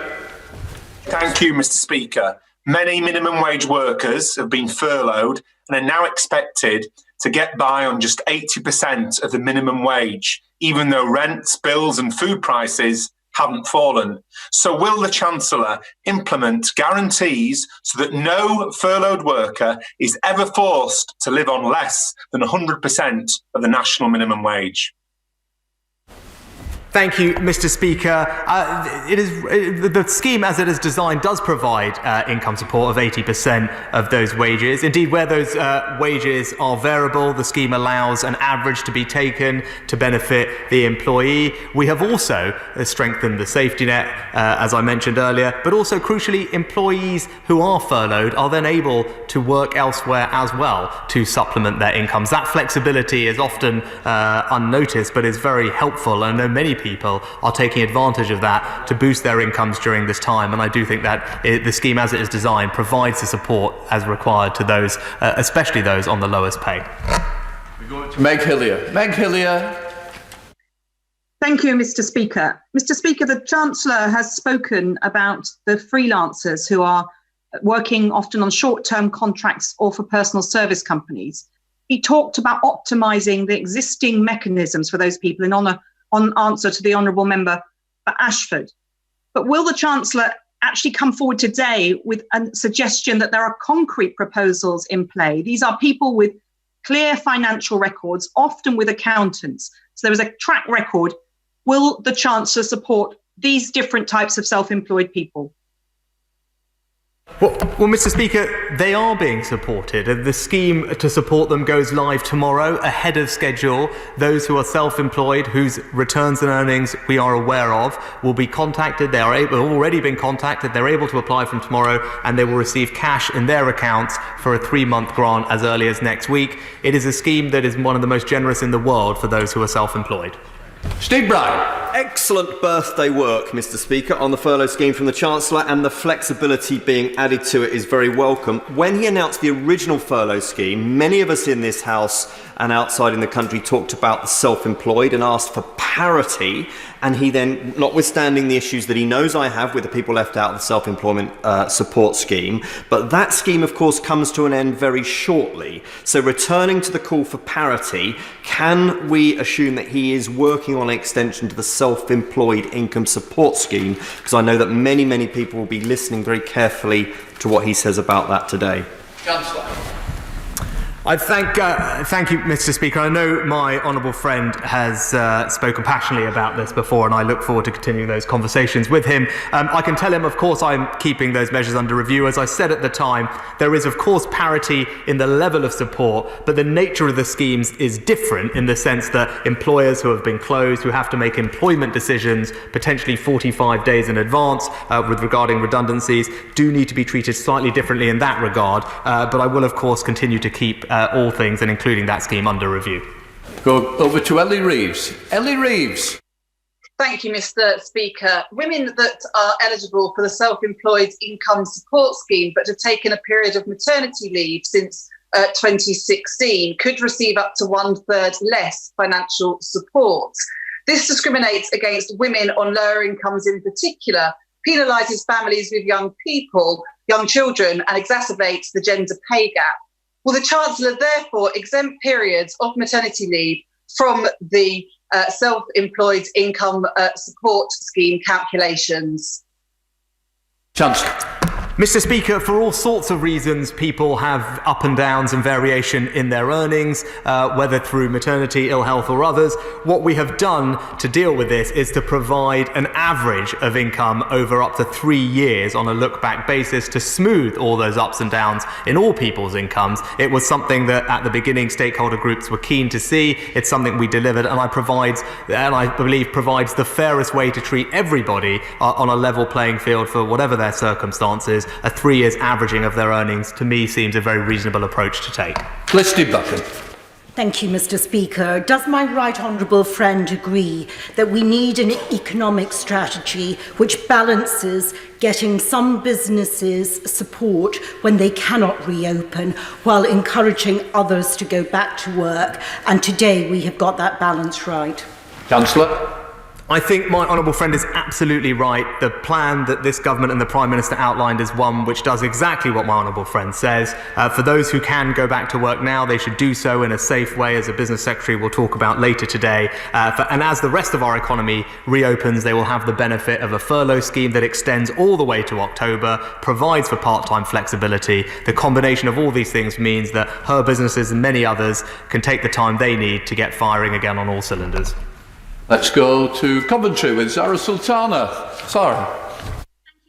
[SPEAKER 10] Thank you, Mr. Speaker. Many minimum wage workers have been furloughed and are now expected to get by on just 80% of the minimum wage, even though rents, bills and food prices haven't fallen. So will the Chancellor implement guarantees so that no furloughed worker is ever forced to live on less than 100% of the national minimum wage?
[SPEAKER 1] Thank you, Mr. Speaker. The scheme as it is designed does provide income support of 80% of those wages. Indeed, where those wages are variable, the scheme allows an average to be taken to benefit the employee. We have also strengthened the safety net, as I mentioned earlier, but also crucially, employees who are furloughed are then able to work elsewhere as well to supplement their incomes. That flexibility is often unnoticed, but is very helpful. I know many people are taking advantage of that to boost their incomes during this time, and I do think that the scheme as it is designed provides the support as required to those, especially those on the lowest pay.
[SPEAKER 2] We go to Meg Hillier. Meg Hillier.
[SPEAKER 11] Thank you, Mr. Speaker. Mr. Speaker, the Chancellor has spoken about the freelancers who are working often on short-term contracts or for personal service companies. He talked about optimising the existing mechanisms for those people on answer to the Honourable Member for Ashford. But will the Chancellor actually come forward today with a suggestion that there are concrete proposals in play? These are people with clear financial records, often with accountants. So there is a track record. Will the Chancellor support these different types of self-employed people?
[SPEAKER 1] Well, Mr. Speaker, they are being supported. The scheme to support them goes live tomorrow, ahead of schedule. Those who are self-employed, whose returns and earnings we are aware of, will be contacted. They have already been contacted. They're able to apply from tomorrow, and they will receive cash in their accounts for a 3-month grant as early as next week. It is a scheme that is one of the most generous in the world for those who are self-employed.
[SPEAKER 2] Steve Bryan.
[SPEAKER 12] Excellent birthday work, Mr. Speaker, on the furlough scheme from the Chancellor, and the flexibility being added to it is very welcome. When he announced the original furlough scheme, many of us in this House and outside in the country talked about the self-employed and asked for parity, and he then, notwithstanding the issues that he knows I have with the people left out of the self-employment support scheme, but that scheme of course comes to an end very shortly. So returning to the call for parity, can we assume that he is working on an extension to the self-employed income support scheme? Because I know that many people will be listening very carefully to what he says about that today.
[SPEAKER 2] Chancellor.
[SPEAKER 1] I thank you, Mr. Speaker. I know my honourable friend has spoken passionately about this before, and I look forward to continuing those conversations with him. I can tell him, of course, I'm keeping those measures under review. As I said at the time, there is, of course, parity in the level of support, but the nature of the schemes is different in the sense that employers who have been closed, who have to make employment decisions potentially 45 days in advance regarding redundancies, do need to be treated slightly differently in that regard. But I will, of course, continue to keep all things, and including that scheme, under review.
[SPEAKER 2] Go over to Ellie Reeves. Ellie Reeves.
[SPEAKER 13] Thank you, Mr. Speaker. Women that are eligible for the self-employed income support scheme but have taken a period of maternity leave since 2016 could receive up to 1/3 less financial support. This discriminates against women on lower incomes in particular, penalises families with young children, and exacerbates the gender pay gap. Will the Chancellor therefore exempt periods of maternity leave from the self-employed income support scheme calculations?
[SPEAKER 2] Chancellor.
[SPEAKER 1] Mr. Speaker, for all sorts of reasons, people have up and downs and variation in their earnings, whether through maternity, ill health or others. What we have done to deal with this is to provide an average of income over up to 3 years on a look-back basis to smooth all those ups and downs in all people's incomes. It was something that at the beginning stakeholder groups were keen to see. It's something we delivered, and I believe provides the fairest way to treat everybody on a level playing field for whatever their circumstances. A 3 years averaging of their earnings, to me, seems a very reasonable approach to take.
[SPEAKER 2] Felicity Buchan.
[SPEAKER 14] Thank you, Mr. Speaker. Does my right honourable friend agree that we need an economic strategy which balances getting some businesses support when they cannot reopen while encouraging others to go back to work? And today we have got that balance right.
[SPEAKER 2] Chancellor.
[SPEAKER 1] I think my honourable friend is absolutely right. The plan that this government and the Prime Minister outlined is one which does exactly what my honourable friend says. For those who can go back to work now, they should do so in a safe way, as the Business Secretary will talk about later today. And as the rest of our economy reopens, they will have the benefit of a furlough scheme that extends all the way to October, provides for part-time flexibility. The combination of all these things means that her businesses and many others can take the time they need to get firing again on all cylinders.
[SPEAKER 2] Let's go to Coventry with Zara Sultana. Zara.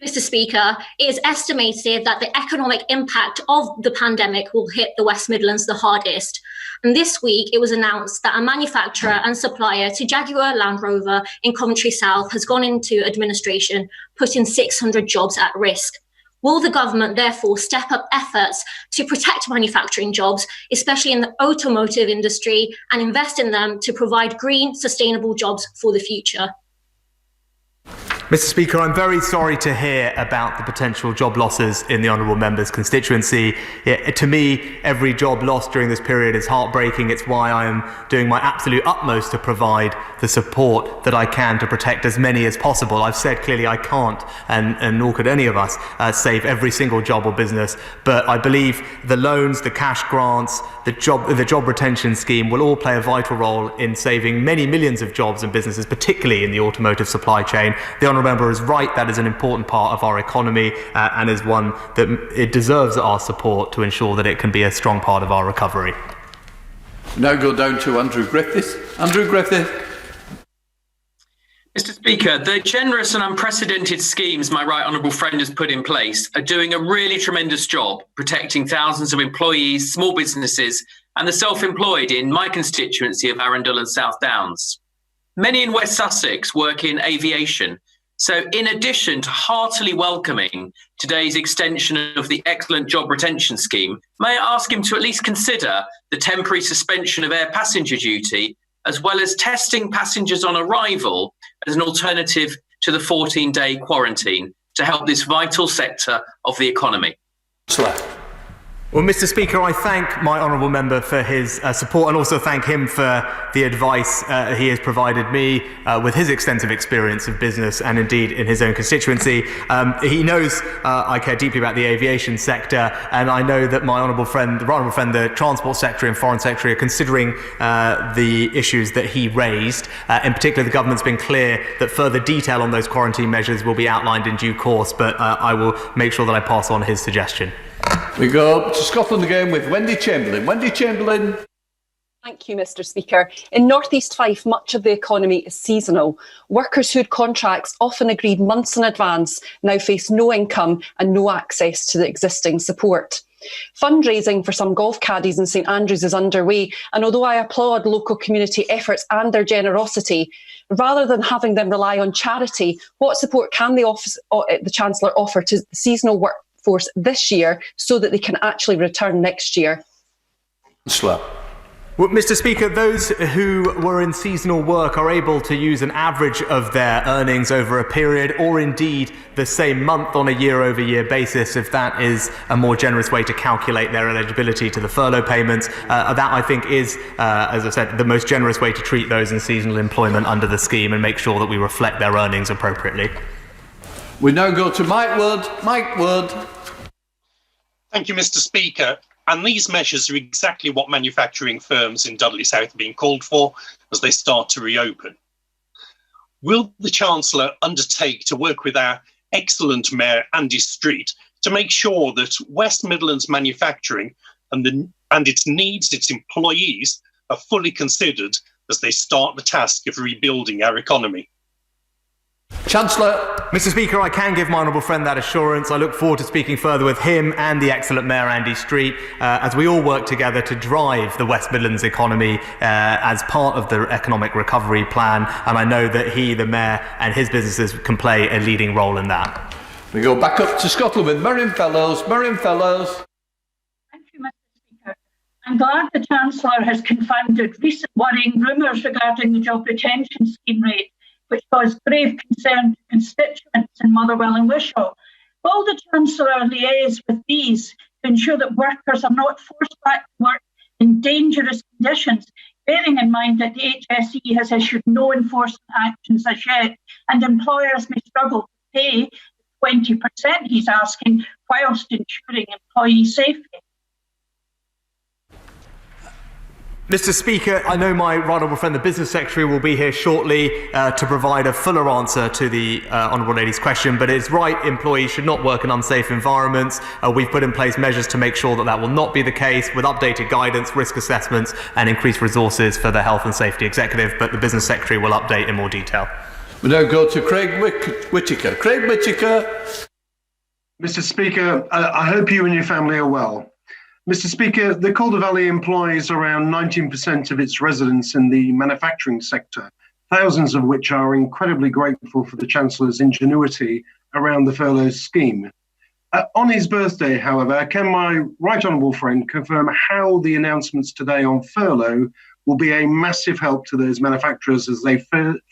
[SPEAKER 15] Mr. Speaker, it is estimated that the economic impact of the pandemic will hit the West Midlands the hardest. And this week, it was announced that a manufacturer and supplier to Jaguar Land Rover in Coventry South has gone into administration, putting 600 jobs at risk. Will the government therefore step up efforts to protect manufacturing jobs, especially in the automotive industry, and invest in them to provide green, sustainable jobs for the future?
[SPEAKER 1] Mr. Speaker, I'm very sorry to hear about the potential job losses in the honourable member's constituency. To me, every job lost during this period is heartbreaking. It's why I am doing my absolute utmost to provide the support that I can to protect as many as possible. I've said clearly I can't, and nor could any of us, save every single job or business. But I believe the loans, the cash grants, the job retention scheme will all play a vital role in saving many millions of jobs and businesses, particularly in the automotive supply chain. The honourable member is right, that is an important part of our economy and is one that it deserves our support to ensure that it can be a strong part of our recovery.
[SPEAKER 2] Now go down to Andrew Griffith. Andrew Griffith.
[SPEAKER 16] Mr. Speaker, the generous and unprecedented schemes my right honourable friend has put in place are doing a really tremendous job protecting thousands of employees, small businesses and the self-employed in my constituency of Arundel and South Downs. Many in West Sussex work in aviation. So in addition to heartily welcoming today's extension of the excellent job retention scheme, may I ask him to at least consider the temporary suspension of air passenger duty, as well as testing passengers on arrival as an alternative to the 14-day quarantine to help this vital sector of the economy.
[SPEAKER 1] Well, Mr. Speaker, I thank my honourable member for his support and also thank him for the advice he has provided me with his extensive experience of business and indeed in his own constituency. He knows I care deeply about the aviation sector, and I know that my honourable friend, the Transport Secretary and Foreign Secretary, are considering the issues that he raised. In particular, the government's been clear that further detail on those quarantine measures will be outlined in due course, but I will make sure that I pass on his suggestion.
[SPEAKER 2] We go to Scotland again with Wendy Chamberlain. Wendy Chamberlain.
[SPEAKER 17] Thank you, Mr. Speaker. In North East Fife, much of the economy is seasonal. Workers who had contracts often agreed months in advance now face no income and no access to the existing support. Fundraising for some golf caddies in St Andrews is underway, and although I applaud local community efforts and their generosity, rather than having them rely on charity, what support can the Chancellor offer to the seasonal workforce this year so that they can actually return next year?
[SPEAKER 1] Well, Mr. Speaker, those who were in seasonal work are able to use an average of their earnings over a period, or indeed the same month on a year-over-year basis, if that is a more generous way to calculate their eligibility to the furlough payments. That, I think, is, as I said, the most generous way to treat those in seasonal employment under the scheme and make sure that we reflect their earnings appropriately.
[SPEAKER 2] We now go to Mike Wood. Mike Wood.
[SPEAKER 18] Thank you, Mr. Speaker. And these measures are exactly what manufacturing firms in Dudley South are being called for as they start to reopen. Will the Chancellor undertake to work with our excellent Mayor Andy Street to make sure that West Midlands manufacturing and its needs, its employees, are fully considered as they start the task of rebuilding our economy?
[SPEAKER 2] Chancellor.
[SPEAKER 1] Mr. Speaker, I can give my honourable friend that assurance. I look forward to speaking further with him and the excellent Mayor Andy Street as we all work together to drive the West Midlands economy as part of the economic recovery plan. And I know that he, the Mayor, and his businesses can play a leading role in that.
[SPEAKER 2] We go back up to Scotland with Miriam Fellows. Miriam Fellows.
[SPEAKER 19] Thank you, Mr. Speaker. I'm glad the Chancellor has confounded recent worrying rumours regarding the job retention scheme rate, which caused grave concern to constituents in Motherwell and Wishaw. Will the Chancellor liaise with these to ensure that workers are not forced back to work in dangerous conditions, bearing in mind that the HSE has issued no enforcement actions as yet, and employers may struggle to pay the 20% he's asking whilst ensuring employee safety?
[SPEAKER 1] Mr. Speaker, I know my right honourable friend, the Business Secretary, will be here shortly to provide a fuller answer to the honourable lady's question, but it's right, employees should not work in unsafe environments. We've put in place measures to make sure that that will not be the case, with updated guidance, risk assessments and increased resources for the Health and Safety Executive, but the Business Secretary will update in more detail.
[SPEAKER 2] We now go to Craig Whittaker. Craig Whittaker.
[SPEAKER 20] Mr. Speaker, I hope you and your family are well. Mr. Speaker, the Calder Valley employs around 19% of its residents in the manufacturing sector, thousands of which are incredibly grateful for the Chancellor's ingenuity around the furlough scheme. On his birthday, however, can my right honourable friend confirm how the announcements today on furlough will be a massive help to those manufacturers as they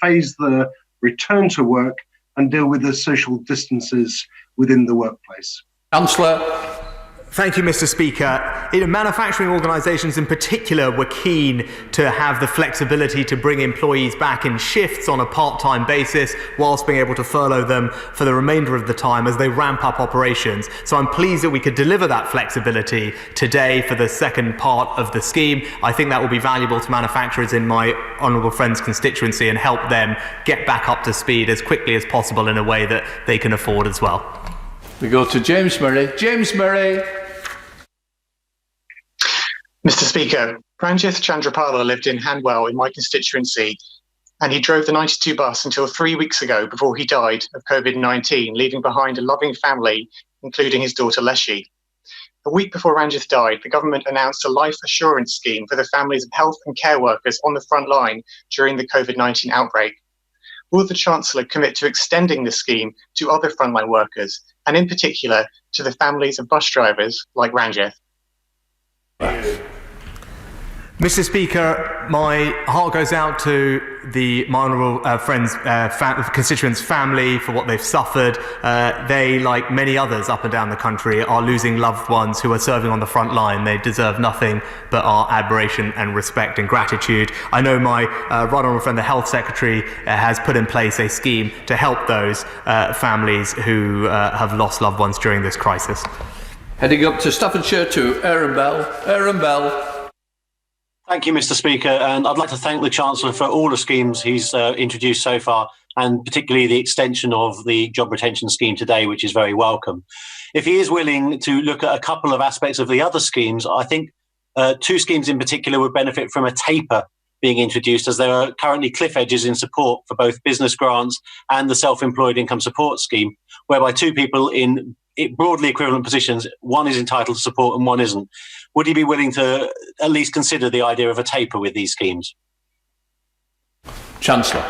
[SPEAKER 20] phase the return to work and deal with the social distances within the workplace?
[SPEAKER 2] Chancellor.
[SPEAKER 1] Thank you, Mr. Speaker. Manufacturing organisations in particular were keen to have the flexibility to bring employees back in shifts on a part-time basis whilst being able to furlough them for the remainder of the time as they ramp up operations. So I'm pleased that we could deliver that flexibility today for the second part of the scheme. I think that will be valuable to manufacturers in my honourable friend's constituency and help them get back up to speed as quickly as possible in a way that they can afford as well.
[SPEAKER 2] We go to James Murray. James Murray.
[SPEAKER 21] Mr. Speaker, Ranjith Chandrapala lived in Handwell in my constituency, and he drove the 92 bus until 3 weeks ago before he died of COVID-19, leaving behind a loving family, including his daughter Leshy. A week before Ranjith died, the government announced a life assurance scheme for the families of health and care workers on the front line during the COVID-19 outbreak. Will the Chancellor commit to extending the scheme to other frontline workers, and in particular to the families of bus drivers like Ranjith?
[SPEAKER 1] Mr. Speaker, my heart goes out to my honourable friend's constituents' family for what they've suffered. They, like many others up and down the country, are losing loved ones who are serving on the front line. They deserve nothing but our admiration and respect and gratitude. I know my right honourable friend, the Health Secretary, has put in place a scheme to help those families who have lost loved ones during this crisis.
[SPEAKER 2] Heading up to Staffordshire to Aaron Bell. Aaron Bell.
[SPEAKER 22] Thank you, Mr. Speaker, and I'd like to thank the Chancellor for all the schemes he's introduced so far, and particularly the extension of the job retention scheme today, which is very welcome. If he is willing to look at a couple of aspects of the other schemes, I think two schemes in particular would benefit from a taper being introduced, as there are currently cliff edges in support for both business grants and the self-employed income support scheme, whereby two people in broadly equivalent positions, one is entitled to support and one isn't. Would he be willing to at least consider the idea of a taper with these schemes?
[SPEAKER 2] Chancellor.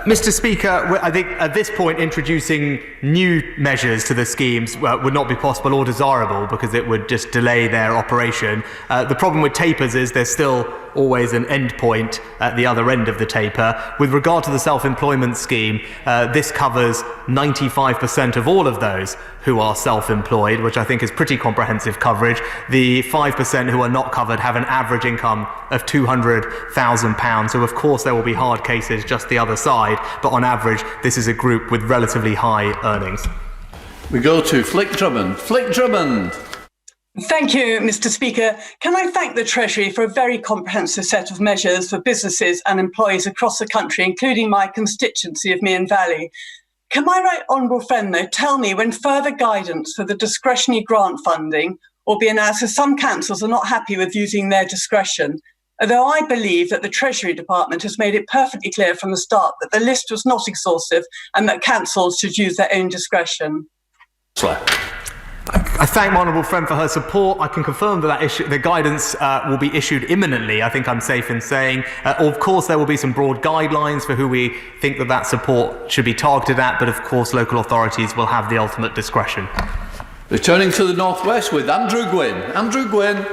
[SPEAKER 1] Mr. Speaker, I think at this point introducing new measures to the schemes would not be possible or desirable because it would just delay their operation. The problem with tapers is there's still always an end point at the other end of the taper. With regard to the self-employment scheme, this covers 95% of all of those who are self-employed, which I think is pretty comprehensive coverage. The 5% who are not covered have an average income of £200,000. So of course there will be hard cases just the other side, but on average this is a group with relatively high earnings.
[SPEAKER 2] We go to Flick Drummond. Flick Drummond.
[SPEAKER 23] Thank you, Mr. Speaker. Can I thank the Treasury for a very comprehensive set of measures for businesses and employees across the country, including my constituency of Mearn Valley. Can my right honourable friend, though, tell me when further guidance for the discretionary grant funding will be announced, as some councils are not happy with using their discretion, although I believe that the Treasury Department has made it perfectly clear from the start that the list was not exhaustive and that councils should use their own discretion.
[SPEAKER 1] I thank my honourable friend for her support. I can confirm that the guidance will be issued imminently. I think I'm safe in saying. Of course, there will be some broad guidelines for who we think that support should be targeted at, but of course, local authorities will have the ultimate discretion.
[SPEAKER 2] Returning to the Northwest with Andrew Gwynn. Andrew Gwynn.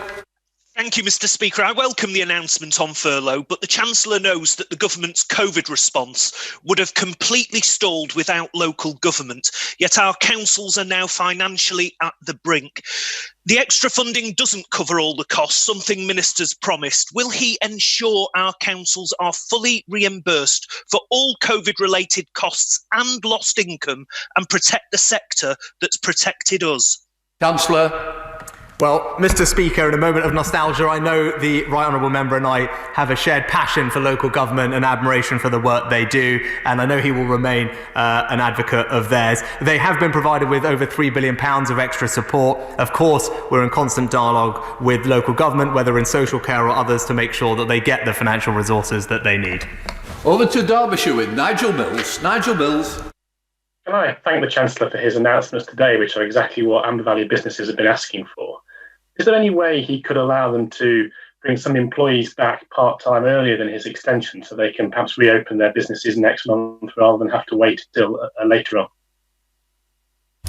[SPEAKER 3] Thank you, Mr. Speaker. I welcome the announcement on furlough, but the Chancellor knows that the government's COVID response would have completely stalled without local government, yet our councils are now financially at the brink. The extra funding doesn't cover all the costs, something ministers promised. Will he ensure our councils are fully reimbursed for all COVID-related costs and lost income and protect the sector that's protected us?
[SPEAKER 2] Chancellor.
[SPEAKER 1] Well, Mr. Speaker, in a moment of nostalgia, I know the Right Honourable Member and I have a shared passion for local government and admiration for the work they do, and I know he will remain an advocate of theirs. They have been provided with over £3 billion of extra support. Of course, we're in constant dialogue with local government, whether in social care or others, to make sure that they get the financial resources that they need.
[SPEAKER 2] Over to Derbyshire with Nigel Mills. Nigel Mills.
[SPEAKER 4] Can I thank the Chancellor for his announcements today, which are exactly what Amber Valley businesses have been asking for? Is there any way he could allow them to bring some employees back part-time earlier than his extension so they can perhaps reopen their businesses next month rather than have to wait till later on?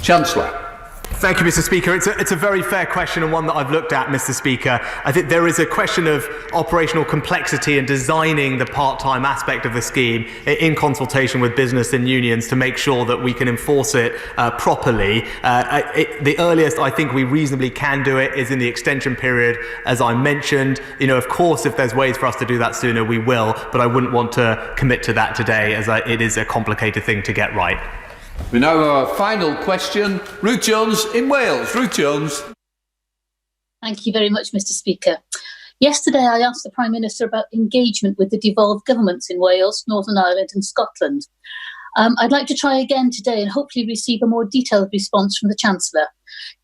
[SPEAKER 2] Chancellor.
[SPEAKER 1] Thank you, Mr. Speaker. It's a very fair question and one that I've looked at, Mr. Speaker. I think there is a question of operational complexity in designing the part-time aspect of the scheme in consultation with business and unions to make sure that we can enforce it properly. The earliest I think we reasonably can do it is in the extension period, as I mentioned. Of course, if there's ways for us to do that sooner, we will, but I wouldn't want to commit to that today, as it is a complicated thing to get right.
[SPEAKER 2] We now have our final question. Ruth Jones in Wales. Ruth Jones.
[SPEAKER 5] Thank you very much, Mr. Speaker. Yesterday, I asked the Prime Minister about engagement with the devolved governments in Wales, Northern Ireland and Scotland. I'd like to try again today and hopefully receive a more detailed response from the Chancellor.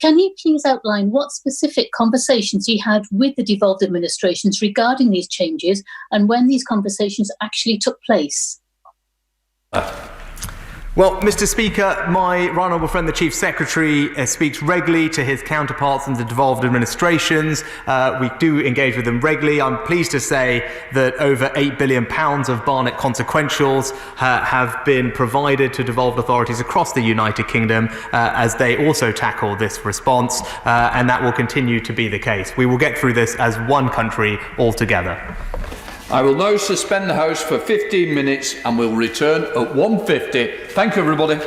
[SPEAKER 5] Can he please outline what specific conversations he had with the devolved administrations regarding these changes and when these conversations actually took place?
[SPEAKER 1] Well, Mr. Speaker, my right honourable friend, the Chief Secretary, speaks regularly to his counterparts in the devolved administrations. We do engage with them regularly. I'm pleased to say that over £8 billion of Barnett consequentials have been provided to devolved authorities across the United Kingdom as they also tackle this response, and that will continue to be the case. We will get through this as one country altogether.
[SPEAKER 2] I will now suspend the House for 15 minutes and we'll return at 1:50. Thank you, everybody.